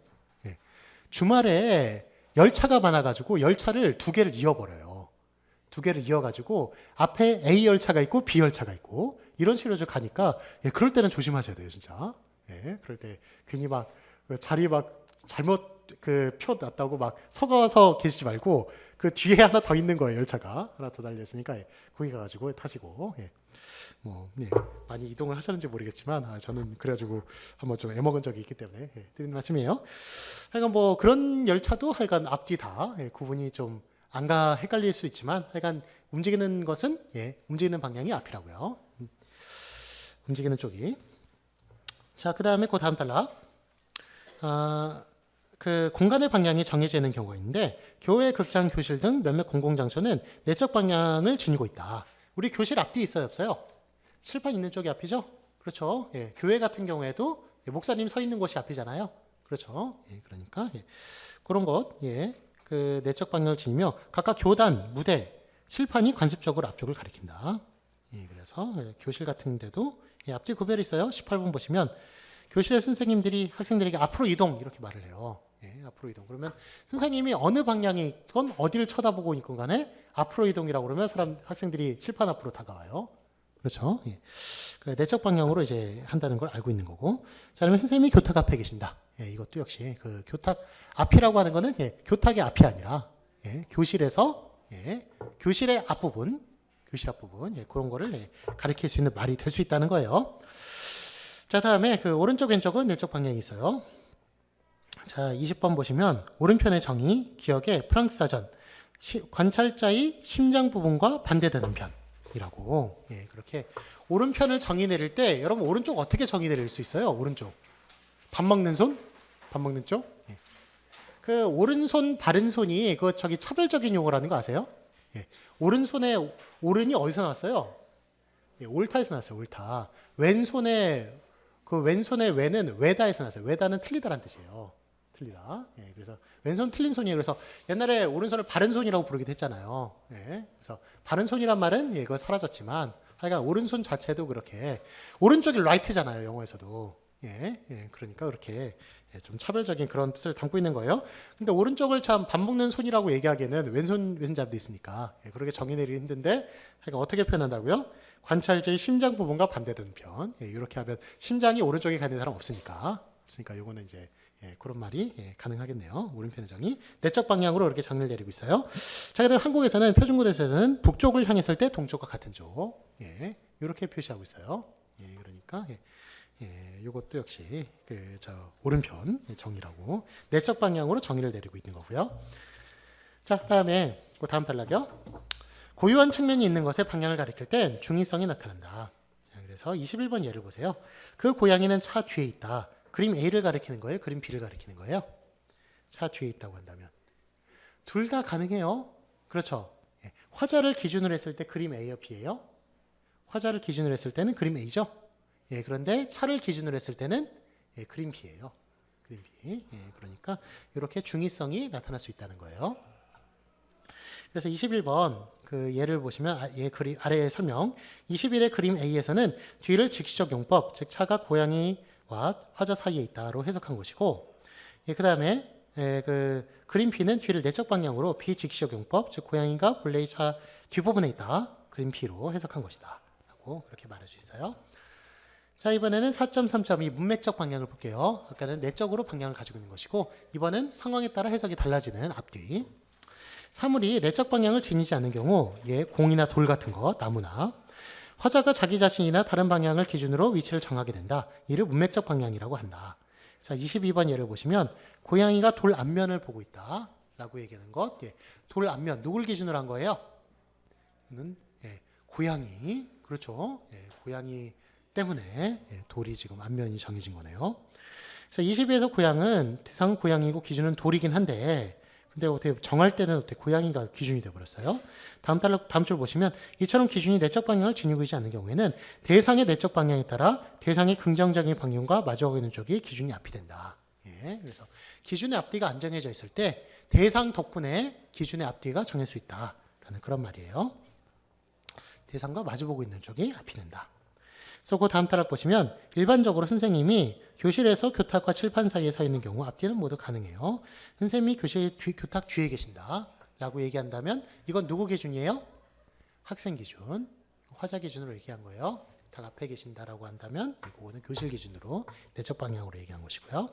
주말에 열차가 많아가지고 열차를 2개를 이어버려요. 2개를 이어가지고 앞에 A 열차가 있고 B 열차가 있고 이런 식으로 가니까 그럴 때는 조심하셔야 돼요, 진짜. 그럴 때 괜히 막 자리 막 잘못 표 놨다고 막 서가서 계시지 말고 그 뒤에 하나 더 있는 거예요, 열차가 하나 더 달려 있으니까 거기 가가지고 타시고. 뭐 많이 이동을 하셨는지 모르겠지만 저는 그래가지고 한번 좀 애먹은 적이 있기 때문에 드리는 말씀이에요. 하여간 뭐 그런 열차도 하여간 앞뒤 다 구분이 좀 안가 헷갈릴 수 있지만 하여간 움직이는 것은 움직이는 방향이 앞이라고요. 움직이는 쪽이. 자, 그 다음에 그 다음 단락. 그 공간의 방향이 정해져 있는 경우가 있는데 교회, 극장, 교실 등 몇몇 공공장소는 내적 방향을 지니고 있다. 우리 교실 앞뒤 있어요, 없어요? 칠판 있는 쪽이 앞이죠? 그렇죠. 교회 같은 경우에도 목사님 서 있는 곳이 앞이잖아요. 그렇죠. 그러니까 그런 것, 그 내적 방향을 지니며 각각 교단, 무대, 칠판이 관습적으로 앞쪽을 가리킨다. 그래서 교실 같은 데도 앞뒤 구별이 있어요. 18번 보시면 교실의 선생님들이 학생들에게 앞으로 이동 이렇게 말을 해요. 앞으로 이동. 그러면 선생님이 어느 방향에 있건 어디를 쳐다보고 있건 간에 앞으로 이동이라고 그러면 학생들이 칠판 앞으로 다가와요. 그렇죠. 그 내적 방향으로 이제 한다는 걸 알고 있는 거고. 자, 그러면 선생님이 교탁 앞에 계신다. 이것도 역시 그 교탁 앞이라고 하는 거는 교탁의 앞이 아니라 교실에서 교실의 앞부분, 교실 앞부분 그런 거를 가리킬 수 있는 말이 될 수 있다는 거예요. 자, 다음에 그 오른쪽 왼쪽은 내적 방향이 있어요. 자, 20번 보시면 오른편의 정의, 기억의 프랑스 사전, 관찰자의 심장 부분과 반대되는 편이라고. 그렇게 오른편을 정의 내릴 때 여러분 오른쪽 어떻게 정의 내릴 수 있어요? 오른쪽 밥 먹는 손, 밥 먹는 쪽. 그 오른손 바른 손이 그 저기 차별적인 용어라는 거 아세요? 오른손에 오른이 어디서 나왔어요? 옳다에서 나왔어요. 옳다. 왼손에 그 왼손의 외는 외다에서 나왔어요. 외다는 틀리다라는 뜻이에요. 틀리다. 그래서 왼손 틀린 손이에요. 그래서 옛날에 오른손을 바른 손이라고 부르기도 했잖아요. 그래서 바른 손이란 말은 그거 사라졌지만 하여간 오른손 자체도 그렇게 오른쪽이 right잖아요. 영어에서도. 그러니까 그렇게 좀 차별적인 그런 뜻을 담고 있는 거예요. 근데 오른쪽을 참 밥 먹는 손이라고 얘기하기에는 왼손잡이도 있으니까 그렇게 정의 내리기 힘든데 하여간 어떻게 표현한다고요? 관찰자의 심장 부분과 반대되는 편. 이렇게 하면 심장이 오른쪽에 가는 사람 없으니까 요거는 이제 그런 말이 가능하겠네요. 오른편의 정의. 내적 방향으로 이렇게 정의를 내리고 있어요. 자, 그다음 한국에서는 표준구에서는 북쪽을 향했을 때 동쪽과 같은 쪽. 이렇게 표시하고 있어요. 그러니까 이것도 역시 저 오른편 정의라고 내적 방향으로 정의를 내리고 있는 거고요. 자, 다음에 그 다음 단락이요. 고유한 측면이 있는 것의 방향을 가리킬 땐 중의성이 나타난다. 그래서 21번 예를 보세요. 그 고양이는 차 뒤에 있다. 그림 A를 가리키는 거예요? 그림 B를 가리키는 거예요? 차 뒤에 있다고 한다면 둘 다 가능해요. 그렇죠. 화자를 기준으로 했을 때 그림 A요, B예요? 화자를 기준으로 했을 때는 그림 A죠. 그런데 차를 기준으로 했을 때는 그림 B예요. 그림 B. 그러니까 이렇게 중의성이 나타날 수 있다는 거예요. 그래서 21번 그 예를 보시면 아래의 설명 21의 그림 A에서는 뒤를 직시적 용법, 즉 차가 고양이와 화자 사이에 있다로 해석한 것이고, 그 다음에 그 그림 B는 뒤를 내적 방향으로 비직시적 용법, 즉 고양이가 본래의 차 뒷부분에 있다, 그림 B로 해석한 것이다 라고 그렇게 말할 수 있어요. 자, 이번에는 4.3.2 문맥적 방향을 볼게요. 아까는 내적으로 방향을 가지고 있는 것이고, 이번은 상황에 따라 해석이 달라지는 앞뒤. 사물이 내적 방향을 지니지 않는 경우, 공이나 돌 같은 것, 나무나 화자가 자기 자신이나 다른 방향을 기준으로 위치를 정하게 된다. 이를 문맥적 방향이라고 한다. 자, 22번 예를 보시면 고양이가 돌 앞면을 보고 있다 라고 얘기하는 것. 돌 앞면, 누굴 기준으로 한 거예요? 이는 고양이. 그렇죠. 고양이 때문에 돌이 지금 앞면이 정해진 거네요. 그래서 22에서 고양은 대상 고양이고 기준은 돌이긴 한데, 근데 어떻게 정할 때는 어떻게 고양이가 기준이 되어버렸어요. 다음 줄 보시면 이처럼 기준이 내적 방향을 지니고 있지 않는 경우에는 대상의 내적 방향에 따라 대상의 긍정적인 방향과 마주하고 있는 쪽이 기준이 앞이 된다. 그래서 기준의 앞뒤가 안 정해져 있을 때 대상 덕분에 기준의 앞뒤가 정할 수 있다라는 그런 말이에요. 대상과 마주보고 있는 쪽이 앞이 된다. 그래서 그 다음 단락 보시면 일반적으로 선생님이 교실에서 교탁과 칠판 사이에 서 있는 경우 앞뒤는 모두 가능해요. 선생님이 교탁 뒤에 계신다 라고 얘기한다면 이건 누구 기준이에요? 학생 기준, 화자 기준으로 얘기한 거예요. 교탁 앞에 계신다라고 한다면 이거는 교실 기준으로 내적 방향으로 얘기한 것이고요.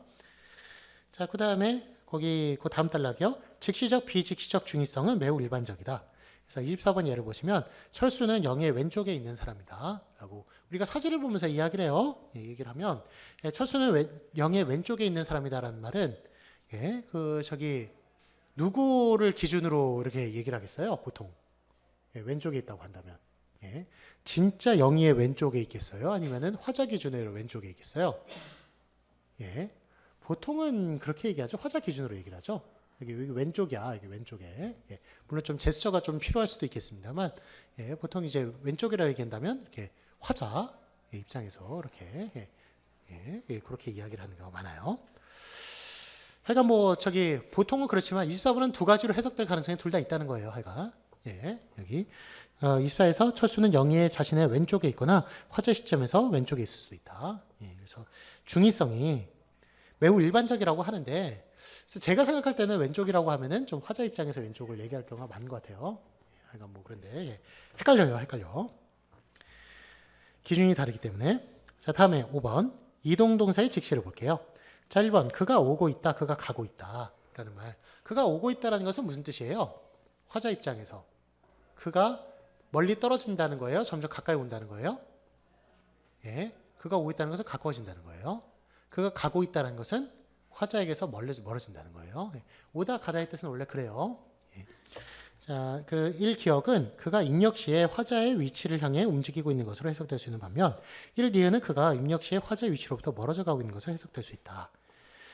자, 그 다음에 거기 그 다음 단락이요. 즉시적 비즉시적 중의성은 매우 일반적이다. 그래서 24번 예를 보시면 철수는 영의 왼쪽에 있는 사람이다 라고 우리가 사진을 보면서 이야기를 해요. 예, 얘기를 하면 철수는 영의 왼쪽에 있는 사람이다라는 말은 누구를 기준으로 이렇게 얘기를 하겠어요? 보통 왼쪽에 있다고 한다면 진짜 영희의 왼쪽에 있겠어요? 아니면은 화자 기준으로 왼쪽에 있겠어요? 보통은 그렇게 얘기하죠. 화자 기준으로 얘기를 하죠. 여기 왼쪽이야. 여기 왼쪽에. 물론 좀 제스처가 좀 필요할 수도 있겠습니다만, 보통 이제 왼쪽이라고 얘기한다면, 이렇게 화자 입장에서 이렇게, 그렇게 이야기를 하는 경우가 많아요. 하여간 보통은 그렇지만 24번은 두 가지로 해석될 가능성이 둘 다 있다는 거예요. 하여간. 여기. 24에서 철수는 영희의 자신의 왼쪽에 있거나 화자 시점에서 왼쪽에 있을 수도 있다. 그래서 중의성이 매우 일반적이라고 하는데, 그래서 제가 생각할 때는 왼쪽이라고 하면은 좀 화자 입장에서 왼쪽을 얘기할 경우가 많은 것 같아요. 하여간 그런데 헷갈려. 기준이 다르기 때문에. 자, 다음에 5번 이동 동사의 직시를 볼게요. 자, 1번 그가 오고 있다, 그가 가고 있다 라는 말. 그가 오고 있다라는 것은 무슨 뜻이에요? 화자 입장에서 그가 멀리 떨어진다는 거예요? 점점 가까이 온다는 거예요? 그가 오고 있다는 것은 가까워진다는 거예요. 그가 가고 있다는 것은 화자에게서 멀어진다는 거예요. 오다 가다의 뜻은 원래 그래요. 자, 1 기억은 그가 입력 시에 화자의 위치를 향해 움직이고 있는 것으로 해석될 수 있는 반면 1 니은은 그가 입력 시에 화자의 위치로부터 멀어져 가고 있는 것으로 해석될 수 있다.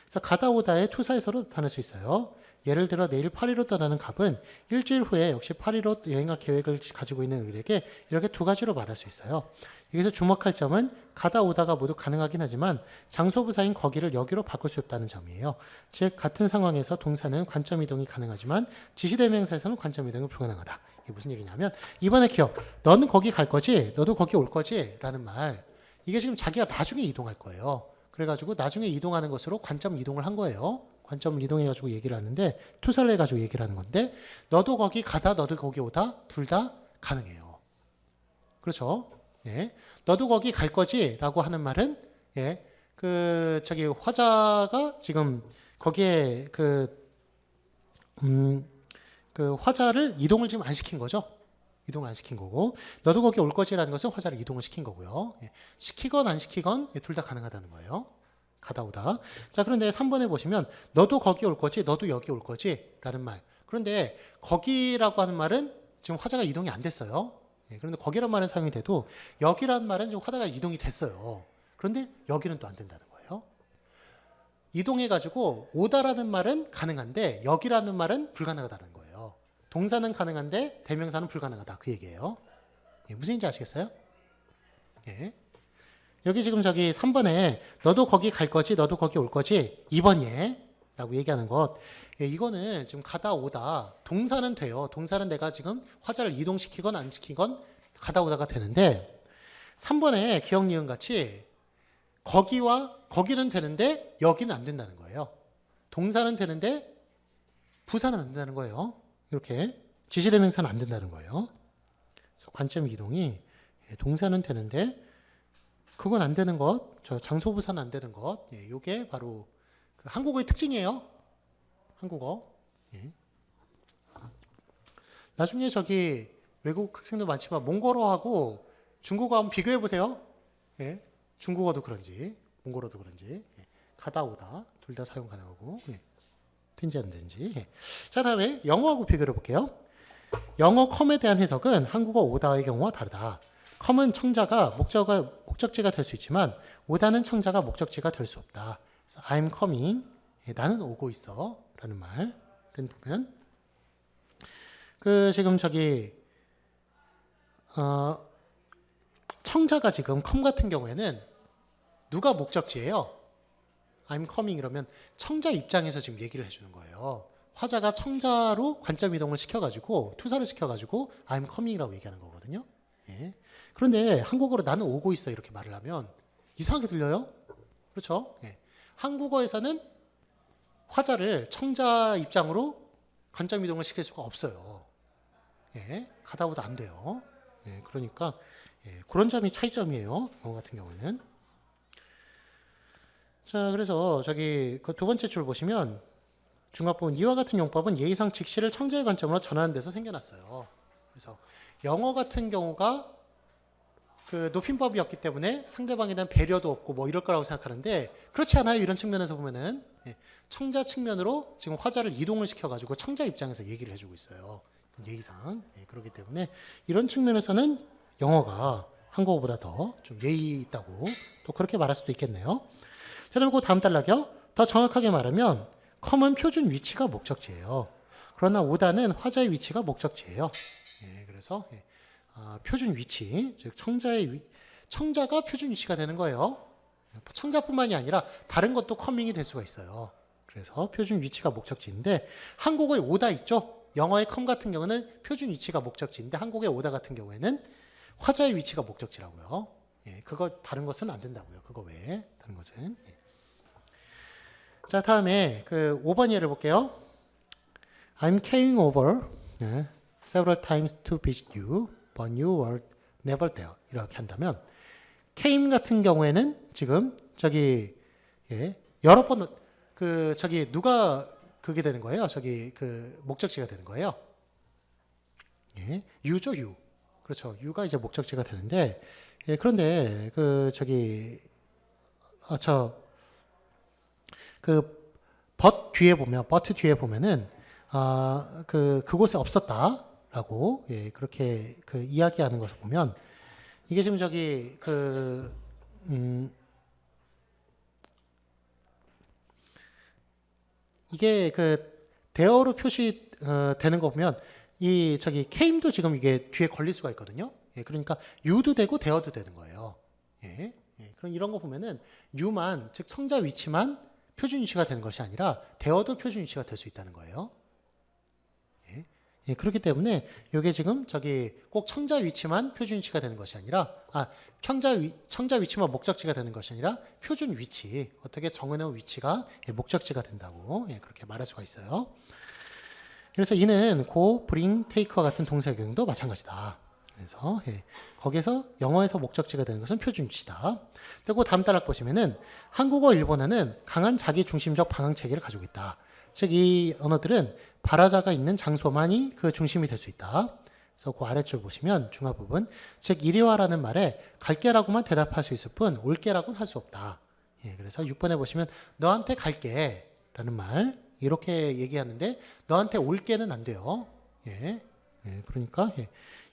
그래서 가다 오다의 투사에서로 나타날 수 있어요. 예를 들어 내일 파리로 떠나는 갑은 일주일 후에 역시 파리로 여행할 계획을 가지고 있는 을에게 이렇게 두 가지로 말할 수 있어요. 여기서 주목할 점은 가다 오다가 모두 가능하긴 하지만 장소부사인 거기를 여기로 바꿀 수 없다는 점이에요. 즉 같은 상황에서 동사는 관점 이동이 가능하지만 지시대명사에서는 관점 이동이 불가능하다. 이게 무슨 얘기냐면 이번에 기억, 너는 거기 갈 거지? 너도 거기 올 거지? 라는 말. 이게 지금 자기가 나중에 이동할 거예요. 그래가지고 나중에 이동하는 것으로 관점 이동을 한 거예요. 관점을 이동해가지고 얘기를 하는데 투사를 해가지고 얘기를 하는 건데 너도 거기 가다 너도 거기 오다 둘 다 가능해요. 그렇죠? 너도 거기 갈 거지? 라고 하는 말은 화자가 지금 거기에 화자를 이동을 지금 안 시킨 거죠. 이동을 안 시킨 거고 너도 거기 올 거지라는 것은 화자를 이동을 시킨 거고요. 시키건 안 시키건 둘 다 가능하다는 거예요. 가다 오다. 자, 그런데 3번에 보시면 너도 거기 올 거지 너도 여기 올 거지 라는 말. 그런데 거기라고 하는 말은 지금 화자가 이동이 안 됐어요. 그런데 거기란 말은 사용이 돼도 여기란 말은 지금 화자가 이동이 됐어요. 그런데 여기는 또 안 된다는 거예요. 이동해가지고 오다라는 말은 가능한데 여기라는 말은 불가능하다는 거예요. 동사는 가능한데 대명사는 불가능하다. 그 얘기예요. 무슨 얘기인지 아시겠어요? 여기 지금 3번에 너도 거기 갈 거지 너도 거기 올 거지 2번 라고 얘기하는 것. 이거는 지금 가다 오다 동사는 돼요. 동사는 내가 지금 화자를 이동시키건 안 시키건 가다 오다가 되는데 3번에 기억 니은 같이 거기는 되는데 여기는 안 된다는 거예요. 동사는 되는데 부사는 안 된다는 거예요. 이렇게 지시대명사는 안 된다는 거예요. 그래서 관점 이동이 동사는 되는데 그건 안 되는 것, 장소부사는 안 되는 것, 이게 바로 한국어의 특징이에요. 한국어. 나중에 외국 학생들 많지만 몽골어하고 중국어 한번 비교해 보세요. 중국어도 그런지 몽골어도 그런지 가다 오다 둘 다 사용 가능하고 된지 안 된지. 자, 다음에 영어하고 비교해 볼게요. 영어 컴에 대한 해석은 한국어 오다의 경우와 다르다. 컴은 청자가 목적지가 될 수 있지만 오다는 청자가 목적지가 될 수 없다. 그래서 I'm coming, 나는 오고 있어 라는 말. 보면 지금 청자가 지금 come 같은 경우에는 누가 목적지예요? I'm coming 이러면 청자 입장에서 지금 얘기를 해주는 거예요. 화자가 청자로 관점 이동을 시켜가지고 투사를 시켜가지고 I'm coming이라고 얘기하는 거거든요. 그런데 한국어로 나는 오고 있어 이렇게 말을 하면 이상하게 들려요? 그렇죠? 한국어에서는 화자를 청자 입장으로 관점 이동을 시킬 수가 없어요. 가다 보다 안 돼요. 그러니까 그런 점이 차이점이에요. 영어 같은 경우에는. 자, 그래서 그 두 번째 줄 보시면 중간부분 이와 같은 용법은 예의상 직시를 청자의 관점으로 전하는 데서 생겨났어요. 그래서 영어 같은 경우가 그 높임법이었기 때문에 상대방에 대한 배려도 없고 뭐 이럴 거라고 생각하는데 그렇지 않아요. 이런 측면에서 보면은 청자 측면으로 지금 화자를 이동을 시켜가지고 청자 입장에서 얘기를 해주고 있어요. 예의상. 그렇기 때문에 이런 측면에서는 영어가 한국어보다 더 좀 예의 있다고 또 그렇게 말할 수도 있겠네요. 자, 그리고 다음 단락이요. 더 정확하게 말하면 컴은 표준 위치가 목적지예요. 그러나 오다는 화자의 위치가 목적지예요. 그래서 표준 위치, 즉 청자가 표준 위치가 되는 거예요. 청자뿐만이 아니라 다른 것도 커밍이 될 수가 있어요. 그래서 표준 위치가 목적지인데 한국어의 오다 있죠? 영어의 컴 같은 경우는 표준 위치가 목적지인데 한국의 오다 같은 경우에는 화자의 위치가 목적지라고요. 그거 다른 것은 안 된다고요. 그거 외에 다른 것은. 자, 다음에 그 5번 예를 볼게요. I'm came over several times to visit you, but you were never there. 이렇게 한다면 came 같은 경우에는 지금 저기 여러 번 그 저기 누가 그게 되는 거예요. 저기 그 목적지가 되는 거예요. you죠, you. 그렇죠. you가 이제 목적지가 되는데 그런데 그 저기 그 but 뒤에 보면은 그곳에 없었다라고 그렇게 그 이야기하는 것을 보면 이게 지금 저기 이게 그 대어로 표시 되는 거 보면 이 저기 came도 지금 이게 뒤에 걸릴 수가 있거든요. 그러니까 you도 되고 대어도 되는 거예요. 그럼 이런 거 보면은 you만 즉 청자 위치만 표준 위치가 되는 것이 아니라 대어도 표준 위치가 될 수 있다는 거예요. 그렇기 때문에 이게 지금 저기 꼭 청자 위치만 표준 위치가 되는 것이 아니라 청자 위치만 목적지가 되는 것이 아니라 표준 위치 어떻게 정해놓은 위치가 목적지가 된다고 그렇게 말할 수가 있어요. 그래서 이는 go, bring, take와 같은 동사 경우도 마찬가지다. 그래서 거기서 영어에서 목적지가 되는 것은 표준 위치다. 그리고 다음 단락 보시면은 한국어, 일본어는 강한 자기 중심적 방향 체계를 가지고 있다. 즉 이 언어들은 발화자가 있는 장소만이 그 중심이 될 수 있다. 그래서 그 아래줄 보시면 중화 부분, 즉 이리 와라는 말에 갈게라고만 대답할 수 있을 뿐 올게라고는 할 수 없다. 그래서 6번에 보시면 너한테 갈게라는 말 이렇게 얘기하는데 너한테 올게는 안 돼요. 그러니까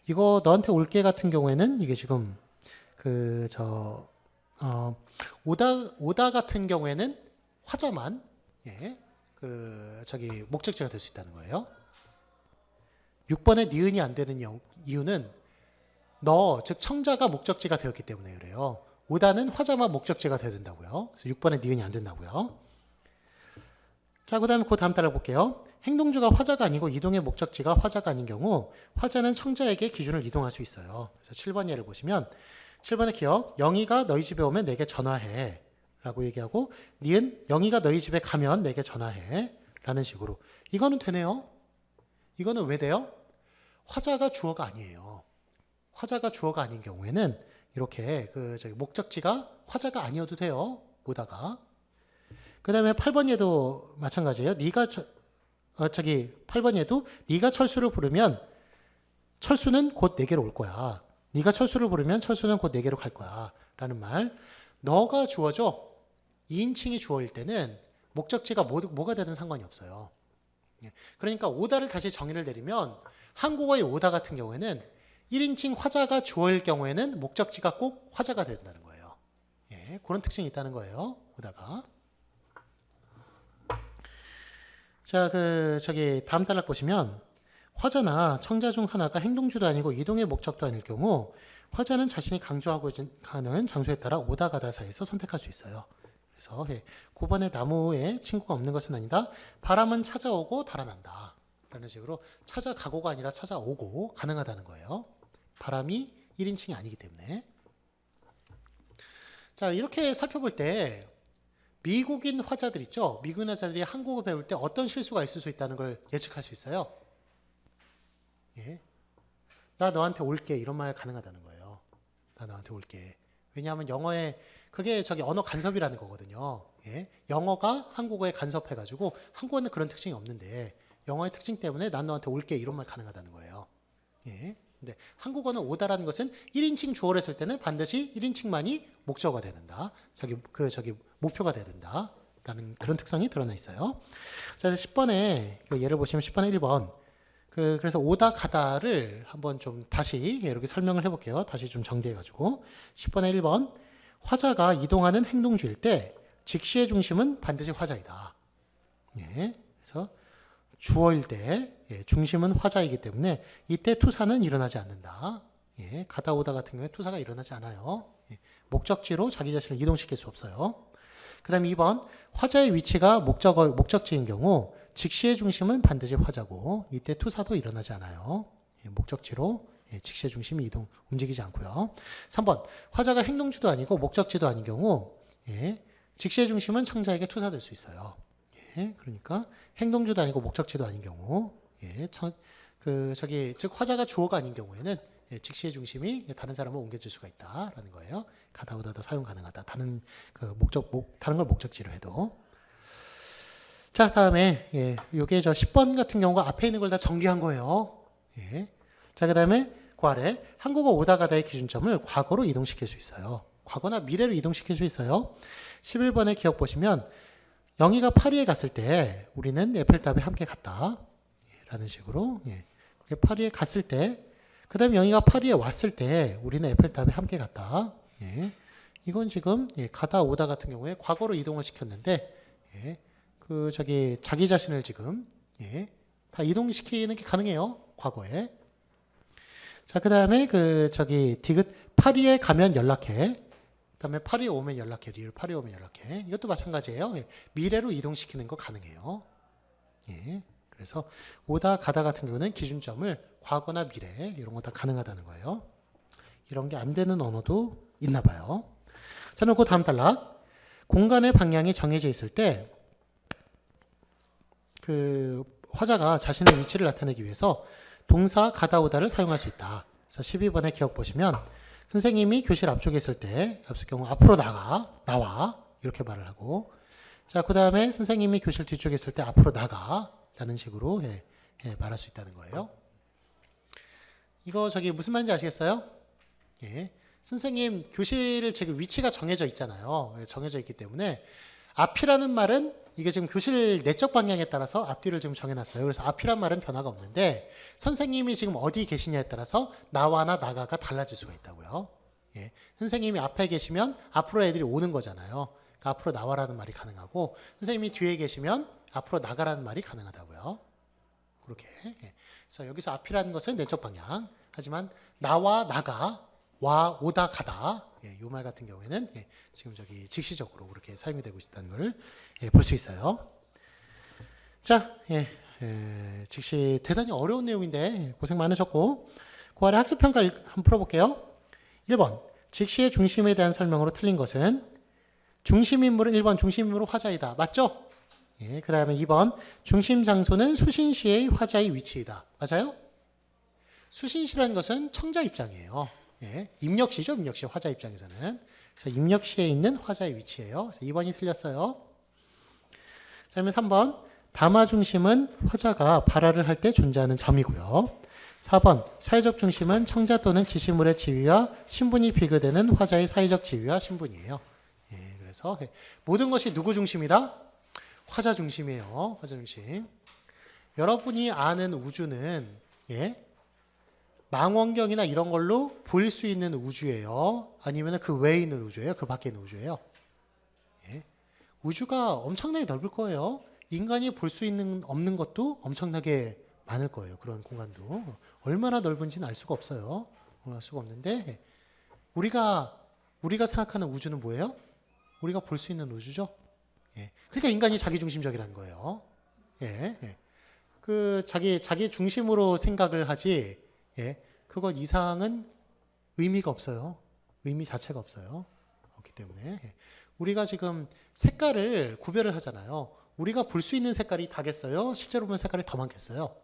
이거 너한테 올게 같은 경우에는 이게 지금 오다 같은 경우에는 화자만 저기 목적지가 될 수 있다는 거예요. 6번에 니은이 안 되는 이유는 너, 즉 청자가 목적지가 되었기 때문에 그래요. 오다는 화자만 목적지가 되어야 된다고요. 그래서 6번에 니은이 안 된다고요. 자, 그 다음에 그 다음 단락 볼게요. 행동주가 화자가 아니고 이동의 목적지가 화자가 아닌 경우 화자는 청자에게 기준을 이동할 수 있어요. 그래서 7번 예를 보시면 7번의 기억, 영희가 너희 집에 오면 내게 전화해 라고 얘기하고 니은 영희가 너희 집에 가면 내게 전화해 라는 식으로 이거는 되네요. 이거는 왜 돼요? 화자가 주어가 아니에요. 화자가 주어가 아닌 경우에는 이렇게 저기 목적지가 화자가 아니어도 돼요. 오다가. 그 다음에 8번 얘도 마찬가지예요. 8번 얘도 네가 철수를 부르면 철수는 곧 내게로 올 거야. 네가 철수를 부르면 철수는 곧 내게로 갈 거야. 라는 말. 너가 주어죠. 2인칭이 주어일 때는 목적지가 뭐가 되든 상관이 없어요. 그러니까 오다를 다시 정의를 내리면 한국어의 오다 같은 경우에는 1인칭 화자가 주어일 경우에는 목적지가 꼭 화자가 된다는 거예요. 그런 특징이 있다는 거예요. 오다가. 자, 저기 다음 단락 보시면 화자나 청자 중 하나가 행동주도 아니고 이동의 목적도 아닐 경우 화자는 자신이 강조하고 가는 장소에 따라 오다 가다 사이에서 선택할 수 있어요. 그래서 9번의 나무에 친구가 없는 것은 아니다. 바람은 찾아오고 달아난다. 라는 식으로 찾아가고가 아니라 찾아오고 가능하다는 거예요. 바람이 1인칭이 아니기 때문에. 자, 이렇게 살펴볼 때 미국인 화자들 있죠? 미국인 화자들이 한국어 배울 때 어떤 실수가 있을 수 있다는 걸 예측할 수 있어요. 나 너한테 올게 이런 말 가능하다는 거예요. 나 너한테 올게. 왜냐하면 영어에 그게 저기 언어 간섭이라는 거거든요. 영어가 한국어에 간섭해가지고 한국어는 그런 특징이 없는데 영어의 특징 때문에 난 너한테 올게 이런 말 가능하다는 거예요. 예. 근데 한국어는 오다라는 것은 1인칭 주어를 했을 때는 반드시 1인칭만이 목적어가 돼야 된다. 목표가 돼야 된다. 라는 그런 특성이 드러나 있어요. 자, 10번에 예를 보시면 10번에 1번. 그래서 오다 가다를 한번 좀 다시 이렇게 설명을 해볼게요. 다시 좀 정리해가지고. 10번에 1번. 화자가 이동하는 행동주일 때 직시의 중심은 반드시 화자이다. 예. 그래서 주어일 때 중심은 화자이기 때문에 이때 투사는 일어나지 않는다. 예. 가다 오다 같은 경우에 투사가 일어나지 않아요. 예. 목적지로 자기 자신을 이동시킬 수 없어요. 그 다음 2번 화자의 위치가 목적지인 경우 직시의 중심은 반드시 화자고 이때 투사도 일어나지 않아요. 예, 목적지로 직시의 중심이 움직이지 않고요. 3번 화자가 행동주도 아니고 목적지도 아닌 경우 직시의 중심은 청자에게 투사될 수 있어요. 예, 그러니까 행동주도 아니고 목적지도 아닌 경우 즉 화자가 주어가 아닌 경우에는 직시의 중심이 다른 사람을 옮겨줄 수가 있다라는 거예요. 가다 오다도 사용 가능하다. 다른 걸 목적지로 해도. 자, 다음에 요게 저 10번 같은 경우가 앞에 있는 걸 다 정리한 거예요. 예. 자, 그다음에 그 아래 한국어 오다 가다의 기준점을 과거로 이동시킬 수 있어요. 과거나 미래로 이동시킬 수 있어요. 11번에 기억 보시면 영희가 파리에 갔을 때 우리는 에펠탑에 함께 갔다. 라는 식으로 파리에 갔을 때 그 다음에 영희가 파리에 왔을 때 우리는 에펠탑에 함께 갔다. 예. 이건 지금 가다 오다 같은 경우에 과거로 이동을 시켰는데 자기 자신을 지금 다 이동시키는 게 가능해요. 과거에. 자, 그 다음에 디귿 파리에 가면 연락해. 그 다음에 파리에 오면 연락해. 리을 파리에 오면 연락해. 이것도 마찬가지예요. 미래로 이동시키는 거 가능해요. 예. 그래서 오다 가다 같은 경우는 기준점을 과거나 미래 이런 거 다 가능하다는 거예요. 이런 게 안 되는 언어도 있나 봐요. 자, 그럼 그 다음 단락. 공간의 방향이 정해져 있을 때 화자가 자신의 위치를 나타내기 위해서 동사 가다 오다를 사용할 수 있다. 그래서 12번에 기억 보시면 선생님이 교실 앞쪽에 있을 때 앞서 경우 앞으로 나와 이렇게 말을 하고 자, 그 다음에 선생님이 교실 뒤쪽에 있을 때 앞으로 나가 라는 식으로 말할 수 있다는 거예요. 이거 무슨 말인지 아시겠어요? 예. 선생님 교실 지금 위치가 정해져 있잖아요. 정해져 있기 때문에 앞이라는 말은 이게 지금 교실 내적 방향에 따라서 앞뒤를 지금 정해놨어요. 그래서 앞이란 말은 변화가 없는데 선생님이 지금 어디 계시냐에 따라서 나와나 나가가 달라질 수가 있다고요. 예. 선생님이 앞에 계시면 앞으로 애들이 오는 거잖아요. 그러니까 앞으로 나와라는 말이 가능하고 선생님이 뒤에 계시면 앞으로 나가라는 말이 가능하다고요. 그렇게. 예. 그래서 여기서 앞이라는 것은 내적 방향. 하지만 나와 나가, 와 오다 가다. 이 말 같은 경우에는 지금 직시적으로 그렇게 사용이 되고 있다는 걸 볼 수 있어요. 자, 직시 대단히 어려운 내용인데 고생 많으셨고 그 아래 학습평가 한번 풀어볼게요. 1번 직시의 중심에 대한 설명으로 틀린 것은 중심인물은 1번 중심인물은 화자이다. 맞죠? 그 다음에 2번 중심 장소는 수신시의 화자의 위치이다. 맞아요? 수신시라는 것은 청자 입장이에요. 입력시죠. 입력시 화자 입장에서는. 그래서 입력시에 있는 화자의 위치예요. 그래서 2번이 틀렸어요. 자, 그러면 3번 담화 중심은 화자가 발화를 할 때 존재하는 점이고요. 4번 사회적 중심은 청자 또는 지시물의 지위와 신분이 비교되는 화자의 사회적 지위와 신분이에요. 그래서 모든 것이 누구 중심이다? 화자 중심이에요. 화자 중심. 여러분이 아는 우주는 망원경이나 이런 걸로 볼 수 있는 우주예요? 아니면 그 외에 있는 우주예요? 그 밖에 있는 우주예요? 우주가 엄청나게 넓을 거예요. 인간이 볼 수 있는 없는 것도 엄청나게 많을 거예요. 그런 공간도. 얼마나 넓은지는 알 수가 없어요. 알 수가 없는데 우리가 생각하는 우주는 뭐예요? 우리가 볼 수 있는 우주죠. 그러니까 인간이 자기중심적이라는 거예요. 자기 중심으로 생각을 하지 그것 이상은 의미가 없어요. 의미 자체가 없어요. 없기 때문에 우리가 지금 색깔을 구별을 하잖아요. 우리가 볼 수 있는 색깔이 다겠어요? 실제로 보면 색깔이 더 많겠어요?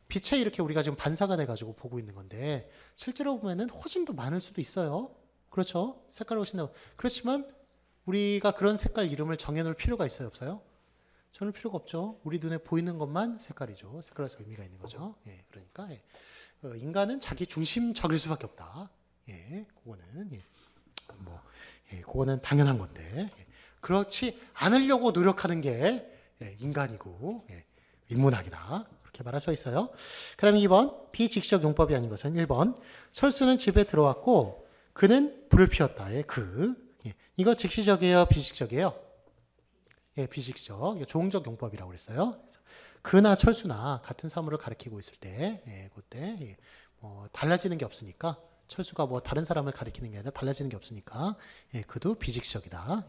빛에 이렇게 우리가 지금 반사가 돼가지고 보고 있는 건데 실제로 보면은 훨씬 더 많을 수도 있어요. 그렇죠? 색깔이 훨씬 더. 그렇지만 우리가 그런 색깔 이름을 정해놓을 필요가 있어요? 없어요? 전울 필요가 없죠. 우리 눈에 보이는 것만 색깔이죠. 색깔에서 의미가 있는 거죠. 예, 그러니까 인간은 자기 중심적일 수밖에 없다. 예, 그거는 그거는 당연한 건데 그렇지 않으려고 노력하는 게 인간이고 인문학이다. 그렇게 말할 수 있어요. 그 다음에 2번 비직시적 용법이 아닌 것은 1번 철수는 집에 들어왔고 그는 불을 피웠다의 이거 직시적이에요? 비직시적이에요? 비직시적. 조응적 용법이라고 그랬어요. 그래서 그나 철수나 같은 사물을 가리키고 있을 때 그때 달라지는 게 없으니까 철수가 다른 사람을 가리키는 게 아니라 달라지는 게 없으니까 그도 비직시적이다.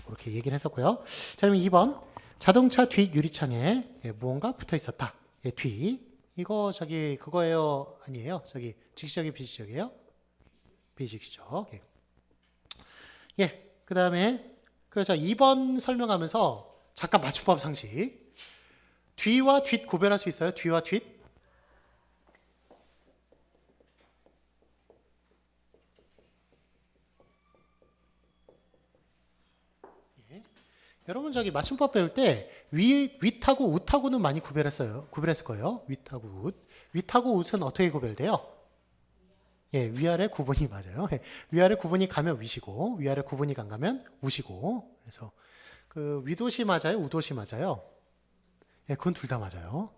그렇게 얘기를 했었고요. 자, 그럼 2번 자동차 뒷 유리창에 무언가 붙어 있었다. 뒤 이거 그거예요? 아니에요? 직시적이 비직시적이에요? 비직시적. 그 다음에 2번 설명하면서 잠깐 맞춤법 상식. 뒤와 뒷 구별할 수 있어요? 뒤와 뒷? 여러분 맞춤법 배울 때 윗하고 웃하고는 많이 구별했을 거예요. 윗하고 웃. 윗하고 웃은 어떻게 구별돼요? 위아래 구분이 맞아요. 위아래 구분이 가면 윗이고 위아래 구분이 안 가면 웃이고. 그래서 윗옷이 맞아요? 웃옷이 맞아요? 그건 둘 다 맞아요.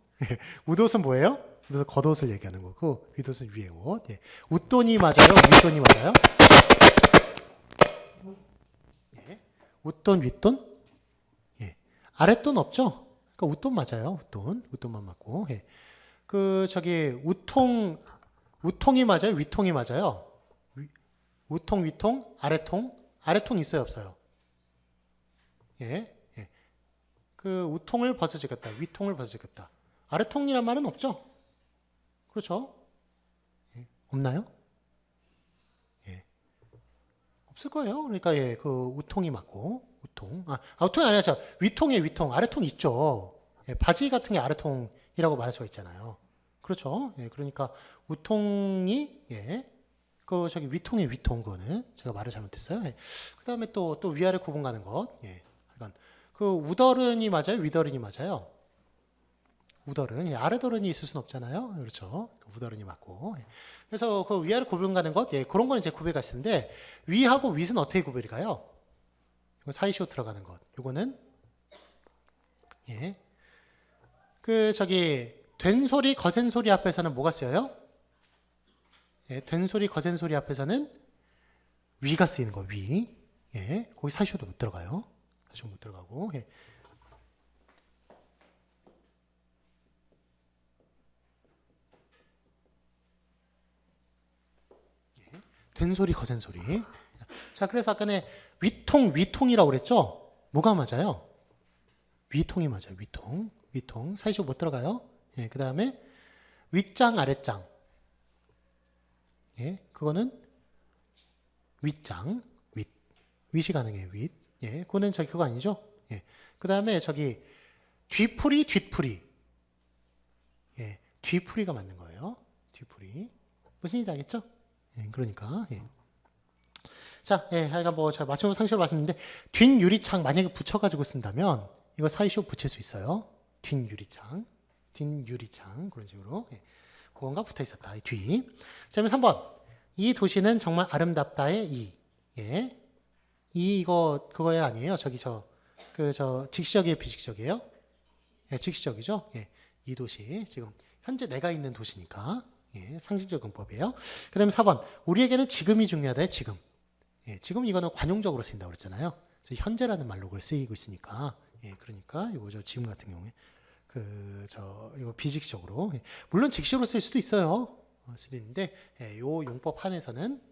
웃옷은 뭐예요? 웃옷은 겉옷을 얘기하는 거고 윗옷은 위에 옷. 웃돈이 맞아요? 윗돈이 맞아요? 웃돈, 윗돈? 아랫돈 없죠? 그러니까 웃돈 맞아요. 웃돈만 맞고. 우통이 맞아요? 위통이 맞아요? 우통, 위통, 아래통? 아래통 있어요, 없어요? 우통을 벗어주겠다. 위통을 벗어주겠다. 아래통이란 말은 없죠? 그렇죠? 없나요? 없을 거예요. 그러니까 우통이 맞고 우통이 아니라 위통이에요. 위통. 아래통 있죠. 바지 같은 게 아래통이라고 말할 수가 있잖아요. 그렇죠. 그러니까 우통이 위통의 위통 거는 제가 말을 잘못했어요. 그 다음에 또 위아래 구분 가는 것. 우더른이 맞아요? 위더른이 맞아요? 우더른. 아래더른이 있을 수는 없잖아요. 그렇죠. 우더른이 맞고. 그래서 위아래 구분 가는 것. 그런 거는 이제 구별가 있는데 위하고 윗은 어떻게 구별이 가요? 이거 사이시오 들어가는 것. 요거는 된 소리, 거센 소리 앞에서는 뭐가 쓰여요? 된 소리, 거센 소리 앞에서는 위가 쓰이는 거, 위. 거기 사이시오도 못 들어가요. 사이시오 못 들어가고. 된 소리, 거센 소리. 자, 그래서 아까는 위통이라고 그랬죠? 뭐가 맞아요? 위통이 맞아요, 위통. 사이시오 못 들어가요. 그 다음에 윗장, 아랫장. 그거는 윗장, 윗이 가능해요, 윗. 그거는 그거 아니죠? 그 다음에 뒤풀이, 뒷풀이. 뒤풀이가 맞는 거예요. 뒤풀이. 무슨 얘기인지 알겠죠? 그러니까. 자, 하여간 제가 맞춤 상식으로 말씀드렸는데, 뒷 유리창 만약에 붙여가지고 쓴다면, 이거 사이시오 붙일 수 있어요. 뒷 유리창, 그런 식으로. 그건가 붙어 있었다, 뒤. 자, 그러면 3번. 이 도시는 정말 아름답다의 이. 그거야 아니에요? 직시적이에요, 비직시적이에요? 직시적이죠? 이 도시. 지금, 현재 내가 있는 도시니까. 상징적 용법이에요. 그 다음에 4번. 우리에게는 지금이 중요하다, 지금. 지금 이거는 관용적으로 쓰인다고 그랬잖아요. 그래서 현재라는 말로 그걸 쓰이고 있으니까. 그러니까 이거 지금 같은 경우에 이거 비직시적으로. 물론 직시로 쓸 수도 있어요. 수도 있는데 요 용법 한에서는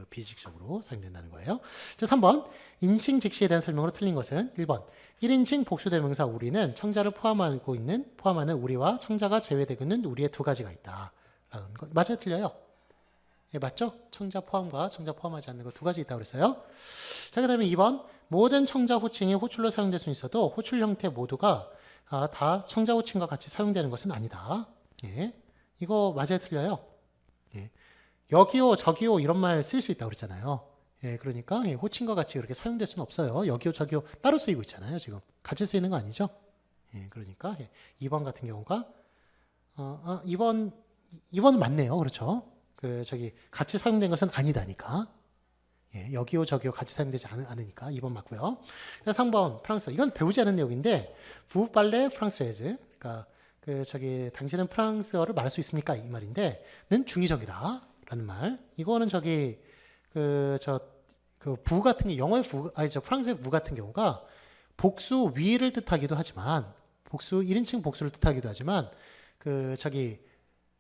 비직시적으로 사용된다는 거예요. 자, 3번. 인칭 직시에 대한 설명으로 틀린 것은 1번. 1인칭 복수대명사 우리는 청자를 포함하는 우리와 청자가 제외되고 있는 우리의 두 가지가 있다. 라는 거. 맞아요? 틀려요? 맞죠? 청자 포함과 청자 포함하지 않는 거 두 가지 있다고 그랬어요. 자, 그 다음에 2번. 모든 청자 호칭이 호출로 사용될 수 있어도 호출 형태 모두가 다 청자 호칭과 같이 사용되는 것은 아니다. 이거 맞아요? 틀려요? 여기요, 저기요 이런 말 쓸 수 있다고 그랬잖아요. 예, 그러니까 호칭과 같이 그렇게 사용될 수는 없어요. 여기요 저기요 따로 쓰이고 있잖아요. 지금 같이 쓰이는 거 아니죠? 예, 그러니까 2번 같은 경우가 2번 맞네요. 그렇죠? 그 저기 같이 사용된 것은 아니다니까. 예, 여기요 저기요 같이 사용되지 않으니까 2번 맞고요. 3번 프랑스어. 이건 배우지 않은 내용인데 vous parlez française. 그러니까 그 저기 당신은 프랑스어를 말할 수 있습니까? 이 말인데 는 중의적이다라는 말. 이거는 저기 부 같은 게 영어의 부 아니 저 프랑스의 부 같은 경우가 복수 위를 뜻하기도 하지만 복수 1인칭 복수를 뜻하기도 하지만 그 저기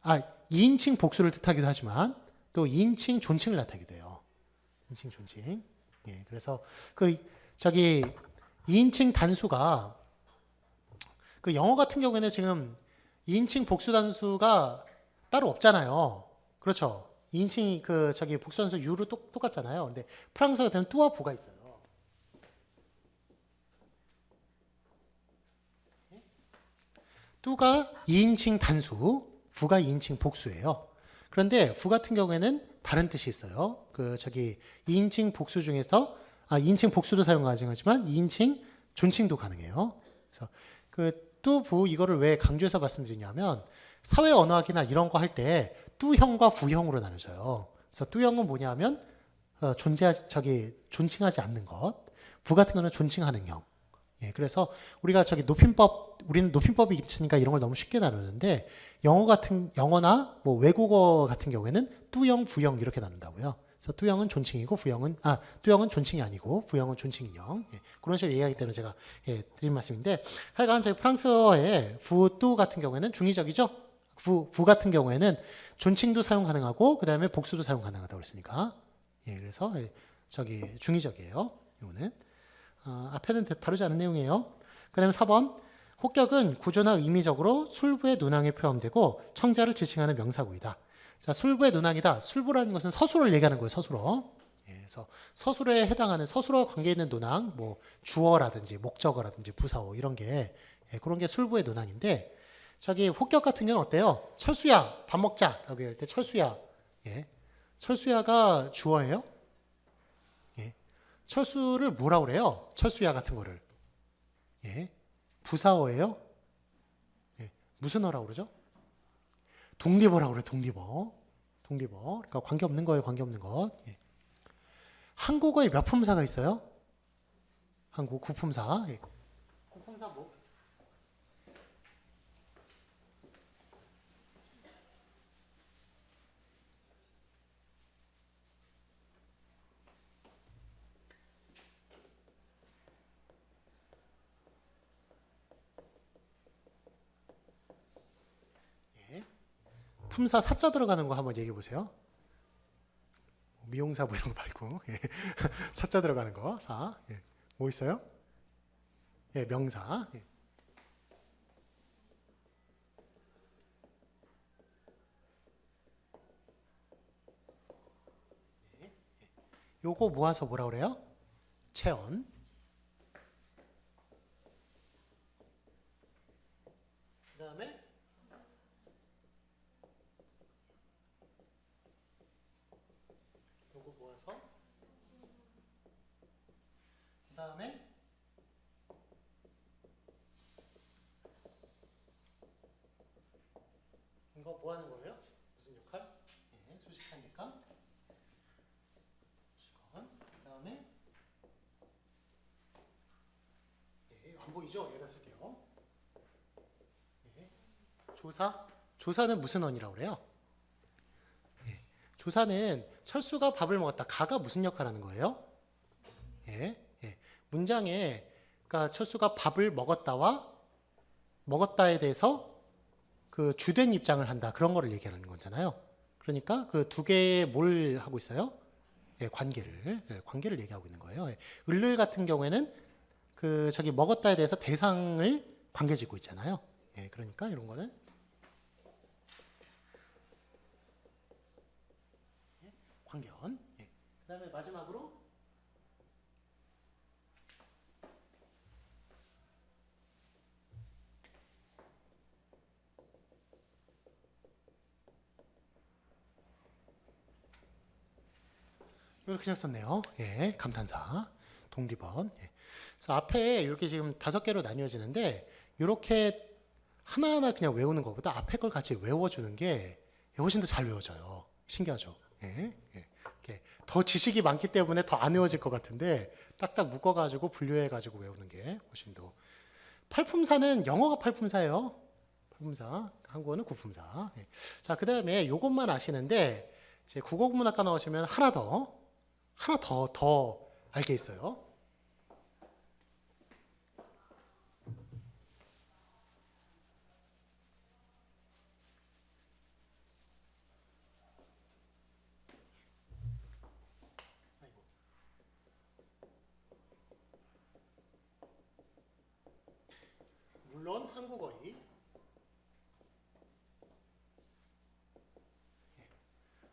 2인칭 복수를 뜻하기도 하지만 또 2인칭 존칭을 나타내기도 해요. 2인칭 존칭. 예, 그래서 그 저기 2인칭 단수가 그 영어 같은 경우에는 지금 2인칭 복수 단수가 따로 없잖아요. 그렇죠? 2인칭 그 저기 복수 단수 유로 똑같잖아요. 근데 프랑스어 되면 뚜와 부가 있어요. 뚜가 2인칭 단수, 부가 2인칭 복수예요. 그런데 부 같은 경우에는 다른 뜻이 있어요. 그 저기 2인칭 복수 중에서 2인칭 복수도 사용 가능하지만 2인칭 존칭도 가능해요. 그래서 그 뚜부 이거를 왜 강조해서 말씀드리냐면 사회 언어학이나 이런 거 할 때 뚜형과 부형으로 나눠져요. 그래서 뚜형은 뭐냐면 존칭하지 않는 것. 부 같은 거는 존칭하는 형. 예, 그래서 우리가 우리는 높임법이 있으니까 이런 걸 너무 쉽게 나누는데 영어나 뭐 외국어 같은 경우에는 뚜형, 부형 이렇게 나눈다고요. 그래서 뚜형은 존칭이고 뚜형은 존칭이 아니고 부형은 존칭형. 예, 그런 식으로 얘기하기 때문에 제가 드린 말씀인데 하여간 저희 프랑스어의 부, 뚜 같은 경우에는 중의적이죠. 부 같은 경우에는 존칭도 사용 가능하고 그 다음에 복수도 사용 가능하다고 그랬으니까 그래서 저기 중의적이에요. 이거는 앞에는 다루지 않은 내용이에요. 그 다음에 4번 혹격은 구조나 의미적으로 술부의 논항에 포함되고 청자를 지칭하는 명사구이다. 자, 술부의 논항이다. 술부라는 것은 서술을 얘기하는 거예요. 서술어. 그래서 서술에 해당하는 서술어 관계 있는 논항, 뭐 주어라든지 목적어라든지 부사어 이런 게 그런 게 술부의 논항인데 저기 혹격 같은 경우는 어때요? 철수야, 밥 먹자. 라고 할 때 철수야. 철수야가 주어예요? 철수를 뭐라고 그래요? 철수야 같은 거를. 부사어예요? 무슨 어라고 그러죠? 독립어라고 그래요. 독립어. 그러니까 관계없는 거예요. 관계없는 것. 한국어에 몇 품사가 있어요? 한국 구품사. 구품사 뭐? 품사 사자 들어가는 거 한번 얘기해 보세요. 미용사 뭐 이런 거 말고 사자 들어가는 거 사. 뭐 있어요? 명사. 요거 모아서 뭐라 그래요? 체언. 그 다음에 요거 모아서 그 다음에 이거 뭐 하는 거예요? 무슨 역할? 수식하니까 그 다음에 안 보이죠? 여기다 쓸게요. 조사는 무슨 언이라고 그래요? 조사는 철수가 밥을 먹었다. 가가 무슨 역할을 하는 거예요? 문장에 그러니까 철수가 밥을 먹었다에 대해서 그 주된 입장을 한다. 그런 거를 얘기하는 거잖아요. 그러니까 그 두 개의 뭘 하고 있어요? 관계를 얘기하고 있는 거예요. 을를 같은 경우에는 그 저기 먹었다에 대해서 대상을 관계짓고 있잖아요. 그러니까 이런 거는 관계원. 그다음에 마지막으로 이걸 그냥 썼네요. 예, 감탄사, 독립원. 예. 그래서 앞에 이렇게 지금 5개로 나뉘어지는데 이렇게 하나하나 그냥 외우는 것보다 앞에 걸 같이 외워주는 게 훨씬 더 잘 외워져요. 신기하죠? 예, 예. 이렇게 더 지식이 많기 때문에 더 안 외워질 것 같은데 딱딱 묶어가지고 분류해가지고 외우는 게 훨씬 더. 팔품사는 영어가 팔품사예요. 팔품사, 한국어는 구품사. 예. 자, 그 다음에 이것만 아시는데 이제 국어국문학과 나오시면 하나 더 알 게 있어요. 물론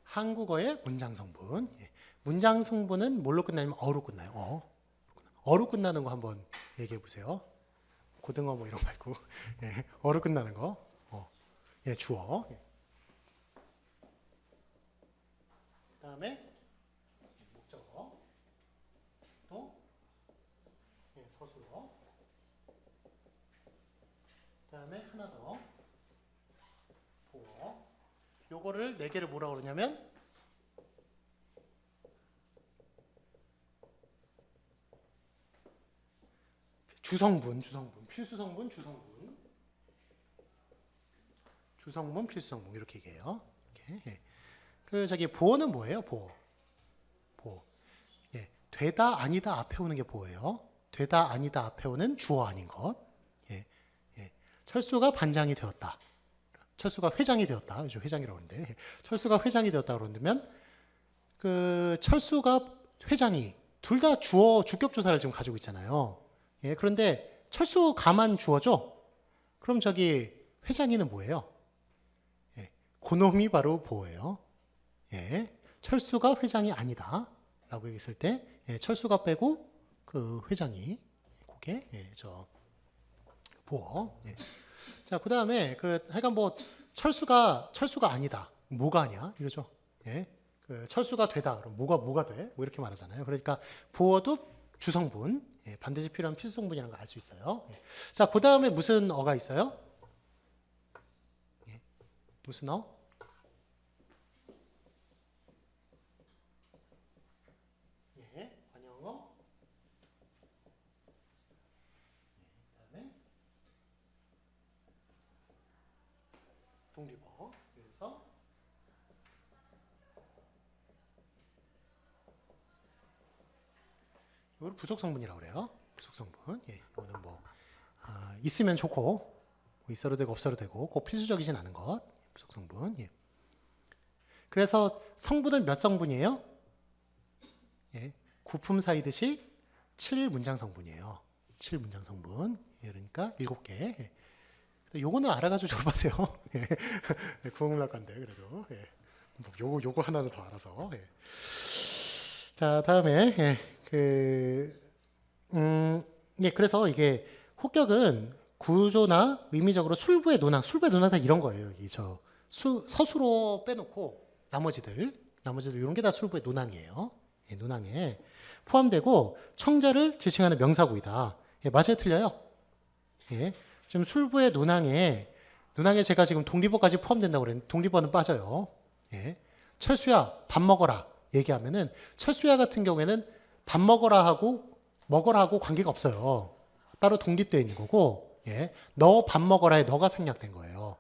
한국어의 문장 성분. 예. 문장 성분은 뭘로 끝나냐면 어로 끝나요. 어로 끝나는 거 한번 얘기해 보세요. 고등어 뭐 이런 거 말고. 예. 어로 끝나는 거. 예, 주어. 예. 그다음에 목적어. 또 예, 서술어. 그다음에 하나 더. 보어. 요거를 4개를 뭐라고 그러냐면 주성분, 필수성분, 주성분, 필수성분 이렇게 얘기해요. 이렇게. 예. 그 저기 보어는 뭐예요? 보어. 예. 되다 아니다 앞에 오는 게 보어예요. 되다 아니다 앞에 오는 주어 아닌 것. 예. 예. 철수가 반장이 되었다. 철수가 회장이 되었다. 요즘 회장이라고 하는데 예. 철수가 회장이 되었다 그러면 그 철수가 회장이 둘 다 주어 주격 조사를 지금 가지고 있잖아요. 예. 그런데 철수가만 주어죠. 그럼 저기 회장이는 뭐예요? 예. 그놈이 바로 보어예요. 예. 철수가 회장이 아니다. 라고 얘기했을 때, 예. 철수가 빼고 그 회장이, 그게, 예. 저, 보어. 예. 자, 그 다음에, 하여간 뭐, 철수가 아니다. 뭐가 아니야? 이러죠. 예. 그 철수가 되다. 그럼 뭐가 돼? 뭐 이렇게 말하잖아요. 그러니까, 보어도 주성분, 예. 반드시 필요한 필수성분이라는 걸 알 수 있어요. 예. 자, 그 다음에 무슨 어가 있어요? 예. 무슨 어? 관용어. 그다음에 독립어. 그래서 이걸 부속 성분이라고 그래요. 부속 성분. 예, 이거는 뭐 있으면 좋고 뭐 있어도 되고 없어도 되고 꼭 필수적이진 않은 것. 부속 성분. 예. 그래서 성분은 몇 성분이에요? 예. 구품사이듯이 7문장 성분이에요. 7문장 성분. 예, 그러니까 7개. 예. 요거는 알아가지고 졸업하세요. 예. 국어문학과인데 그래도. 예. 뭐 요거 하나는 더 알아서. 예. 자, 다음에 예. 예, 그래서 이게 혹격은 구조나 의미적으로 술부의 논항 다 이런 거예요. 서술어 빼놓고 나머지들 이런 게 다 술부의 논항이에요. 예, 논항에 포함되고 청자를 지칭하는 명사구이다. 예, 맞아요, 틀려요? 예, 지금 술부의 논항에 제가 지금 독립어까지 포함된다고 그랬는데 독립어는 빠져요. 예, 철수야 밥 먹어라 얘기하면은 철수야 같은 경우에는 밥 먹어라 하고 관계가 없어요. 따로 독립되어 있는 거고, 예, 너 밥 먹어라에 너가 생략된 거예요.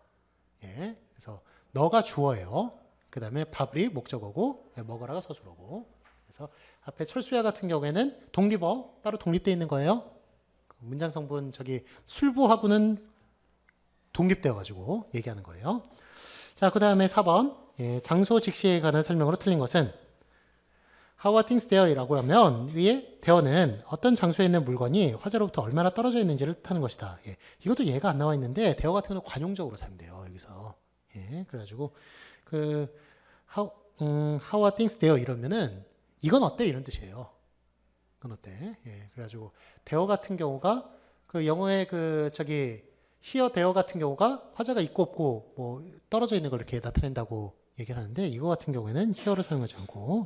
예, 그래서 너가 주어예요. 그 다음에 밥이 목적어고, 예, 먹어라가 서술어고. 그래서 앞에 철수야 같은 경우에는 독립어 따로 독립되어 있는 거예요. 문장 성분 술부하고는 독립되어 가지고 얘기하는 거예요. 자, 그 다음에 4번 예, 장소 직시에 관한 설명으로 틀린 것은 How are things there이라고 하면 위에 there는 어떤 장소에 있는 물건이 화재로부터 얼마나 떨어져 있는지를 뜻하는 것이다. 예, 이것도 얘가 안 나와 있는데 there 같은 경우는 관용적으로 사용돼요. 여기서. 예, 그래가지고 how are things there 이러면은 이건 어때? 이런 뜻이에요. 이건 어때? 예, 그래가지고 there 같은 경우가 영어의 here there 같은 경우가 화재가 있고 없고 뭐 떨어져 있는 걸 이렇게 나타낸다고 얘기를 하는데 이거 같은 경우에는 here를 사용하지 않고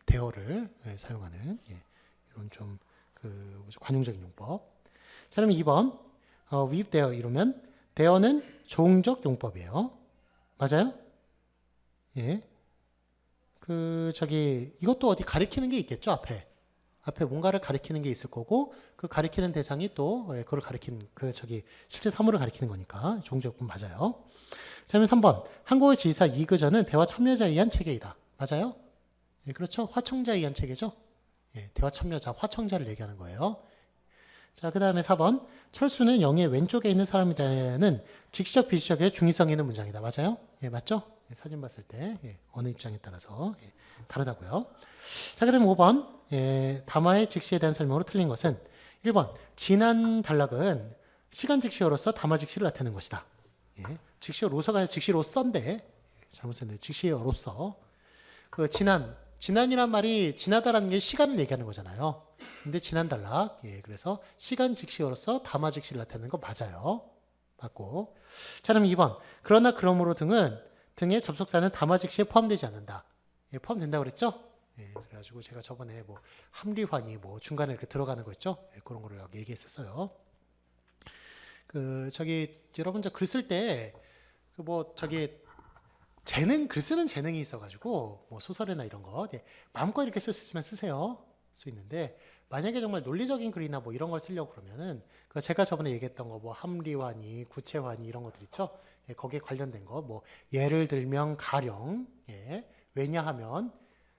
there를 사용하는 이런 좀 관용적인 용법. 자, 그럼 2번 with there 이러면 there는 조응적 용법이에요. 맞아요? 예. 이것도 어디 가리키는 게 있겠죠, 앞에 뭔가를 가리키는 게 있을 거고, 그 가리키는 대상이 또, 그걸 가리키는, 실제 사물을 가리키는 거니까, 조응적 용법 맞아요. 자, 그러면 3번. 한국어 지사 이그저는 대화 참여자에 의한 체계이다. 맞아요? 예, 그렇죠. 화청자에 의한 체계죠. 예, 대화 참여자, 화청자를 얘기하는 거예요. 자, 그 다음에 4번. 철수는 영의 왼쪽에 있는 사람이다는 직시적, 비시적의 중의성이 있는 문장이다. 맞아요? 예, 맞죠? 예, 사진 봤을 때 어느 입장에 따라서 다르다고요. 자, 그 다음에 5번. 담화의 직시에 대한 설명으로 틀린 것은 1번. 지난 단락은 시간 직시어로서 담화 직시를 나타내는 것이다. 직시어로서가 아니라 직시로서인데 잘못 썼네. 직시어로서. 지난이란 말이 지나다라는 게 시간을 얘기하는 거잖아요. 근데 지난 단락. 그래서 시간 직시어로서 담화 직시를 나타내는 거 맞아요. 맞고. 자, 그럼 2번. 그러나 그러므로 등의 접속사는 담화 직시에 포함되지 않는다. 포함된다고 그랬죠? 그래가지고 제가 저번에 합리환이 중간에 이렇게 들어가는 거 있죠? 그런 거를 얘기했었어요. 여러분 글 쓸 때 글 쓰는 재능이 있어가지고 소설이나 이런 거 마음껏 이렇게 쓸 수 있으면 쓰세요. 수 있는데 만약에 정말 논리적인 글이나 이런 걸 쓰려고 그러면은 제가 저번에 얘기했던 거 합리환이, 구체환이 이런 것들 있죠. 거기에 관련된 거 예를 들면 가령 왜냐하면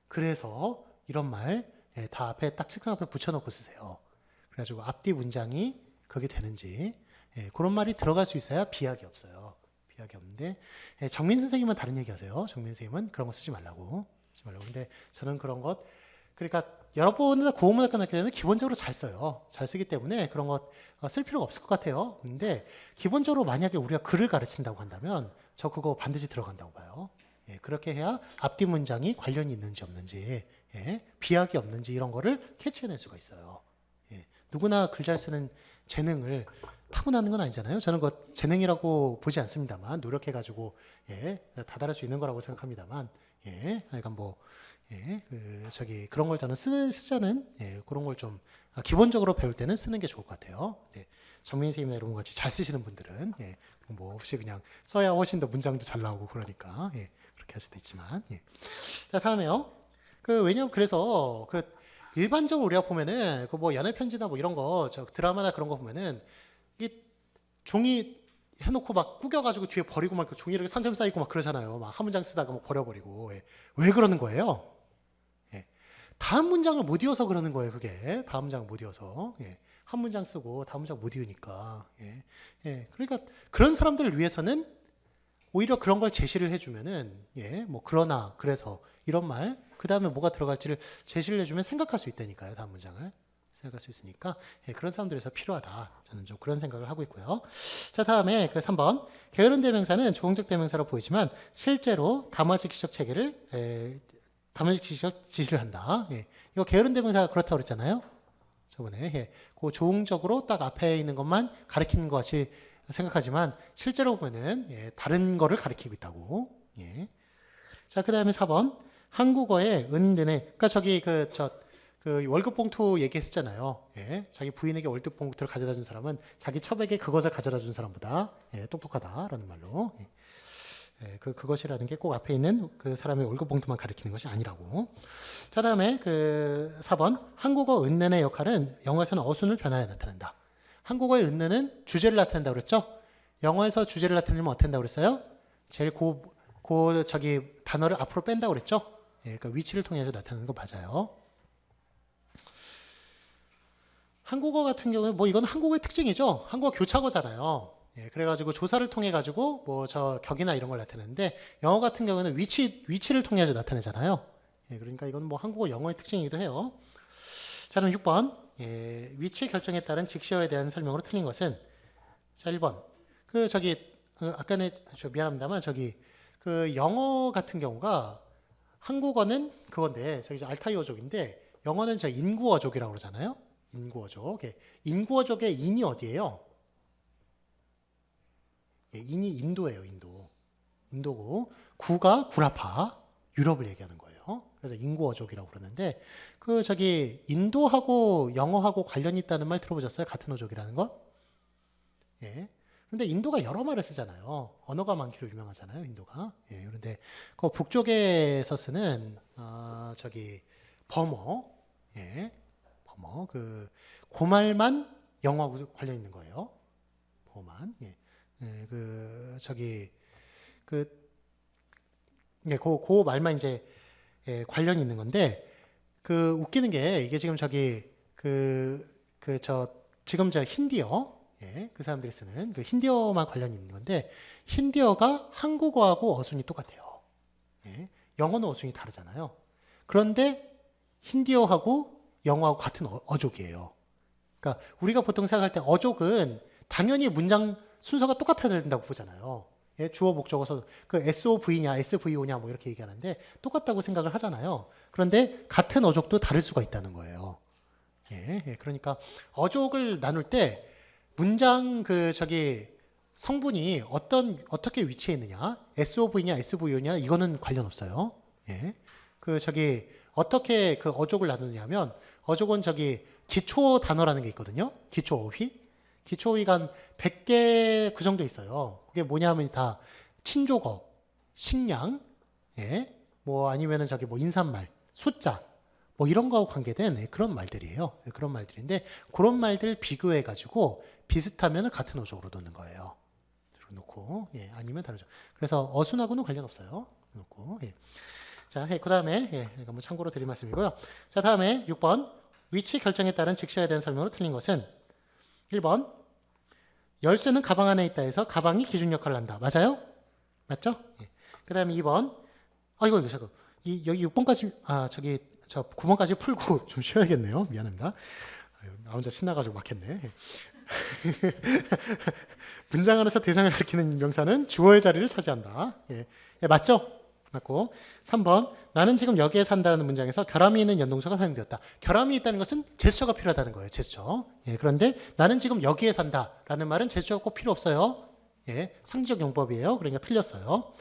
그래서 이런 말 다 앞에 딱 책상 앞에 붙여놓고 쓰세요. 그래가지고 앞뒤 문장이 그게 되는지 그런 말이 들어갈 수 있어야 비약이 없어요. 비약이 없는데 정민 선생님은 다른 얘기 하세요. 정민 선생님은 그런 거 쓰지 말라고. 근데 저는 그런 것 그러니까 여러분은 국어문학과 나게 되면 기본적으로 잘 써요. 잘 쓰기 때문에 그런 것 쓸 필요가 없을 것 같아요. 근데 기본적으로 만약에 우리가 글을 가르친다고 한다면 저 그거 반드시 들어간다고 봐요. 그렇게 해야 앞뒤 문장이 관련이 있는지 없는지 비약이 없는지 이런 거를 캐치해낼 수가 있어요. 누구나 글 잘 쓰는 재능을 타고나는 건 아니잖아요. 저는 그 재능이라고 보지 않습니다만 노력해가지고 다달할 수 있는 거라고 생각합니다만 그러니까 그런 걸 저는 쓰자는 그런 걸 좀 기본적으로 배울 때는 쓰는 게 좋을 것 같아요. 정민 선생님이나 이런 거 같이 잘 쓰시는 분들은 없이 그냥 써야 훨씬 더 문장도 잘 나오고 그러니까 그렇게 할 수도 있지만 자, 다음에요. 왜냐면 그래서 일반적으로 우리가 보면은 연애 편지나 이런 거 드라마나 그런 거 보면은 이 종이 해놓고 구겨가지고 뒤에 버리고 종이 이렇게 산점 쌓이고 그러잖아요. 한 문장 쓰다가 버려버리고 왜 그러는 거예요? 다음 문장을 못 이어서 그러는 거예요. 그게 다음 문장을 못 이어서 한 문장 쓰고 다음 문장 못 이으니까 그러니까 그런 사람들을 위해서는 오히려 그런 걸 제시를 해주면은 그러나 그래서 이런 말 그 다음에 뭐가 들어갈지를 제시를 해주면 생각할 수 있다니까요. 다음 문장을 생각할 수 있으니까 그런 사람들에서 필요하다. 저는 좀 그런 생각을 하고 있고요. 자, 다음에 3번 게으른 대명사는 조응적 대명사로 보이지만 실제로 담화직시적 체계를 담화직시적 지시를 한다. 이거 게으른 대명사가 그렇다고 그랬잖아요. 저번에 그 조응적으로 딱 앞에 있는 것만 가리키는 것 같이 생각하지만 실제로 보면은 다른 거를 가리키고 있다고. 자, 그 다음에 4번 한국어의 은근에 그러니까 월급 봉투 얘기했었잖아요. 자기 부인에게 월급 봉투를 가져다 준 사람은 자기 첩에게 그것을 가져다 준 사람보다 똑똑하다라는 말로 그것이라는 게 꼭 앞에 있는 그 사람의 월급 봉투만 가리키는 것이 아니라고. 자, 다음에 4번 한국어 은는의 역할은 영어에서는 어순을 변화해 나타낸다. 한국어의 은는은 주제를 나타낸다고 그랬죠? 영어에서 주제를 나타내면 어떻게 한다고 그랬어요? 제일 단어를 앞으로 뺀다고 그랬죠? 그러니까 위치를 통해서 나타내는 거 맞아요. 한국어 같은 경우에 이건 한국어의 특징이죠. 한국어 교차어잖아요. 그래가지고 조사를 통해 가지고 격이나 이런 걸 나타내는데 영어 같은 경우는 위치를 통해서 나타내잖아요. 그러니까 이건 한국어 영어의 특징이기도 해요. 자, 그럼 6번 위치 결정에 따른 직시어에 대한 설명으로 틀린 것은 자, 1번 아까는 미안합니다만 영어 같은 경우가 한국어는 그건데 알타이어족인데 영어는 인구어족이라고 그러잖아요. 인구어족. 인구어족의 인이 어디예요? 인이 인도예요. 인도. 인도고, 구가 구라파, 유럽을 얘기하는 거예요. 그래서 인구 어족이라고 그러는데, 그 저기 인도하고 영어하고 관련이 있다는 말 들어보셨어요? 같은 어족이라는 것? 예. 그런데 인도가 여러 말을 쓰잖아요. 언어가 많기로 유명하잖아요, 인도가. 예. 그런데 그 북쪽에서 쓰는 저기 버머, 예. 버머 그 말만 영어하고 관련 있는 거예요. 버만. 예. 예. 그 저기 그 예, 그 말만 이제 예, 관련이 있는 건데 그 웃기는 게 이게 지금 저기 지금 저 힌디어 예, 그 사람들이 쓰는 그 힌디어만 관련이 있는 건데 힌디어가 한국어하고 어순이 똑같아요. 예, 영어는 어순이 다르잖아요. 그런데 힌디어하고 영어하고 같은 어족이에요. 그러니까 우리가 보통 생각할 때 어족은 당연히 문장 순서가 똑같아야 된다고 보잖아요. 예, 주어 목적어서 그 SOV냐 SVO냐 뭐 이렇게 얘기하는데 똑같다고 생각을 하잖아요. 그런데 같은 어족도 다를 수가 있다는 거예요. 예, 예, 그러니까 어족을 나눌 때 문장 성분이 어떻게 위치해 있느냐 SOV냐 SVO냐 이거는 관련 없어요. 예, 어떻게 그 어족을 나누냐면 어족은 기초 단어라는 게 있거든요. 기초 어휘. 기초 어휘가 한 100개 그 정도 있어요. 그게 뭐냐면 다 친족어, 식량, 예, 뭐 아니면은 뭐 인사말, 숫자, 뭐 이런 거하고 관계된 그런 말들이에요. 그런 말들인데 그런 말들 비교해 가지고 비슷하면 같은 어족으로 놓는 거예요. 놓고 예, 아니면 다르죠. 그래서 어순하고는 관련 없어요. 놓고 예. 자, 그 다음에 예, 이거 뭐 참고로 드릴 말씀이고요. 자, 다음에 6번 위치 결정에 따른 직시해야 되는 설명으로 틀린 것은 1번 열쇠는 가방 안에 있다 해서 가방이 기준 역할을 한다. 맞아요? 맞죠? 예. 그 다음에 2번 이거 잠깐 여기 6번까지 저 9번까지 풀고 좀 쉬어야겠네요. 미안합니다. 나 혼자 신나가지고 막혔네. 문장 안에서 대상을 가리키는 명사는 주어의 자리를 차지한다. 예. 예, 맞죠? 맞고 3번 나는 지금 여기에 산다는 문장에서 결함이 있는 연동사가 사용되었다. 결함이 있다는 것은 제스처가 필요하다는 거예요. 제스처. 예, 그런데 나는 지금 여기에 산다라는 말은 제스처가 꼭 필요 없어요. 예, 상징적 용법이에요. 그러니까 틀렸어요.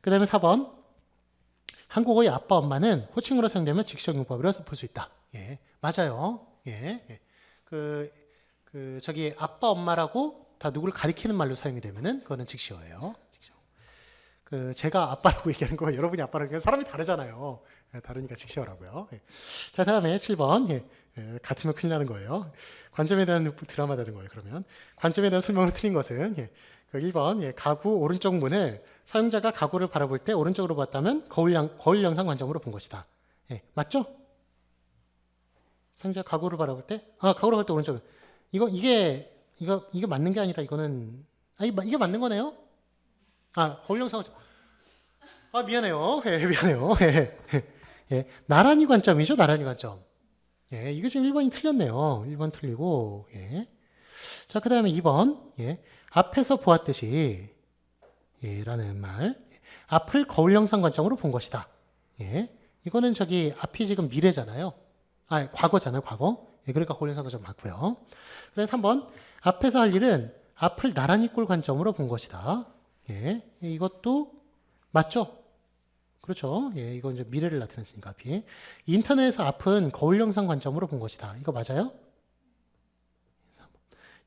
그 다음에 4번 한국어의 아빠 엄마는 호칭으로 사용되면 직시적 용법이라서 볼 수 있다. 예, 맞아요. 예, 예. 아빠 엄마라고 다 누구를 가리키는 말로 사용이 되면은 그거는 직시어예요. 제가 아빠라고 얘기하는 거 여러분이 아빠라고 얘기하는 사람이 다르잖아요. 예, 다르니까 직시어라고요. 예. 자, 다음에 7번. 예, 같으면 큰일 나는 거예요. 관점에 대한 드라마 되는 거예요. 그러면 관점에 대한 설명으로 틀린 것은 1번 가구 오른쪽 문을 사용자가 가구를 바라볼 때 오른쪽으로 봤다면 거울 영상 관점으로 본 것이다. 예, 맞죠? 사용자 가구를 바라볼 때 가구를 바라볼 때 오른쪽. 이게 맞는 게 아니라 이거는 이게 맞는 거네요. 거울 영상 미안해요. 예, 미안해요. 예, 예. 나란히 관점이죠. 나란히 관점. 예, 이거 지금 1번이 틀렸네요. 1번 틀리고. 예. 자, 그 다음에 2번. 예. 앞에서 보았듯이 예, 라는 말. 앞을 거울 영상 관점으로 본 것이다. 예. 이거는 앞이 지금 미래잖아요. 과거잖아요. 과거. 예, 그러니까 거울 영상 관점 맞고요. 그래서 3번. 앞에서 할 일은 앞을 나란히 꼴 관점으로 본 것이다. 예. 이것도 맞죠? 그렇죠. 예, 이건 이제 미래를 나타냈으니까 앞이. 인터넷에서 앞은 거울 영상 관점으로 본 것이다. 이거 맞아요?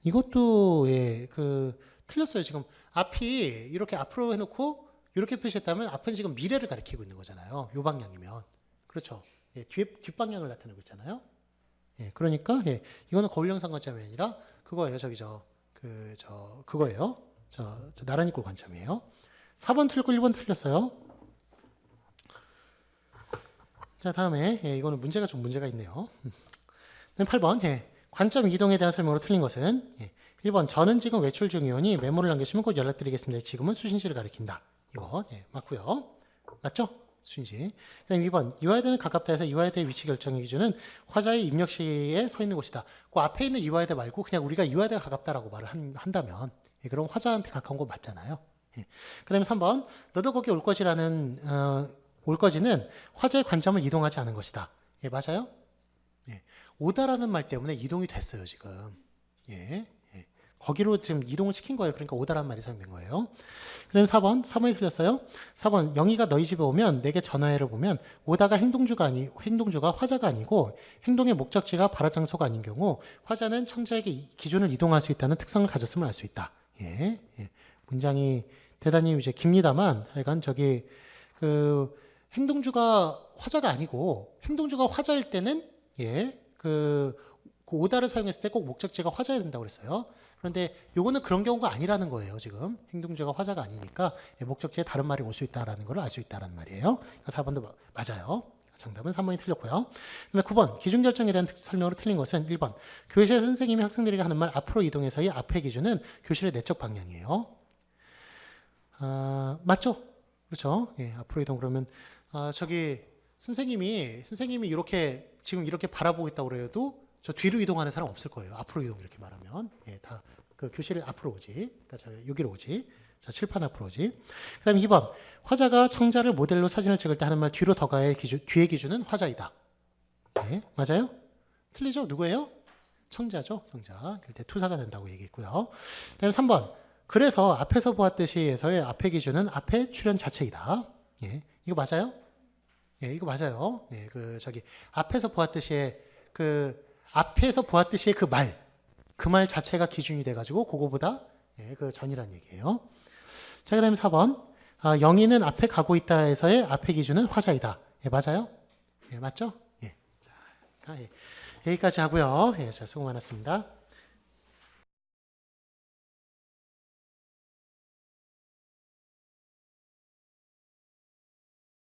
이것도 예, 틀렸어요. 지금 앞이 이렇게 앞으로 해놓고 이렇게 표시했다면 앞은 지금 미래를 가리키고 있는 거잖아요. 요 방향이면 그렇죠. 예, 뒷방향을 나타내고 있잖아요. 예, 그러니까 예, 이거는 거울 영상 관점이 아니라 그거예요. 그거예요. 저 나란히 꼴 관점이에요. 4번 틀렸고 1번 틀렸어요. 자, 다음에 예, 이거는 문제가 있네요. 8번 예, 관점 이동에 대한 설명으로 틀린 것은 1번 저는 지금 외출 중이오니 메모를 남기시면 곧 연락드리겠습니다. 지금은 수신시를 가리킨다. 이거 예, 맞고요. 맞죠? 수신시. 그 다음 2번 이화여대는 가깝다 해서 이화여대의 위치 결정의 기준은 화자의 입력시에 서 있는 곳이다. 그 앞에 있는 이화여대 말고 그냥 우리가 이화여대가 가깝다라고 말을 한다면 그럼 화자한테 가까운 거 맞잖아요. 그 다음에 3번 너도 거기 올 것이라는 올 것이는 화자의 관점을 이동하지 않은 것이다. 예, 맞아요? 예, 오다라는 말 때문에 이동이 됐어요, 지금. 예, 예. 거기로 지금 이동을 시킨 거예요. 그러니까 오다라는 말이 사용된 거예요. 그 그다음 4번이 틀렸어요. 4번 영희가 너희 집에 오면 내게 전화해를 보면 오다가 행동주가 화자가 아니고 행동의 목적지가 발화 장소가 아닌 경우 화자는 청자에게 기준을 이동할 수 있다는 특성을 가졌음을 알 수 있다. 예, 예. 문장이 대단히 이제 깁니다만 하여간 저기 그 행동주가 화자가 아니고 행동주가 화자일 때는 그 오다를 사용했을 때 꼭 목적지가 화자야 된다고 그랬어요. 그런데 요거는 그런 경우가 아니라는 거예요. 지금 행동주가 화자가 아니니까 목적지에 다른 말이 올 수 있다라는 걸 알 수 있다라는 말이에요. 4번도 맞아요. 정답은 3번이 틀렸고요. 그다음에 9번 기준 결정에 대한 설명으로 틀린 것은 1번 교실 선생님이 학생들에게 하는 말 앞으로 이동해서의 앞의 기준은 교실의 내적 방향이에요. 맞죠? 그렇죠? 예, 앞으로 이동 그러면 저기 선생님이 이렇게 지금 이렇게 바라보고 있다고 그래도 저 뒤로 이동하는 사람 없을 거예요. 앞으로 이동 이렇게 말하면 예, 다 그 교실 앞으로 오지. 그러니까 저 여기로 오지. 자, 칠판 앞으로 오지. 그다음에 2번 화자가 청자를 모델로 사진을 찍을 때 하는 말 뒤로 더 가의 기준, 뒤의 기준은 화자이다. 네, 맞아요? 틀리죠? 누구예요? 청자죠. 청자. 그럴 때 투사가 된다고 얘기했고요. 그다음에 3번 그래서 앞에서 보았듯이에서의 앞의 기준은 앞의 출현 자체이다. 예, 이거 맞아요? 예, 이거 맞아요. 예, 그 저기 앞에서 보았듯이의 그 말 자체가 기준이 돼가지고 그거보다 예, 그 전이란 얘기예요. 자, 그다음에 4번 영희는 앞에 가고 있다에서의 앞의 기준은 화자이다. 예, 맞아요? 예, 맞죠? 예, 자, 예, 여기까지 하고요. 예, 자, 수고 많았습니다.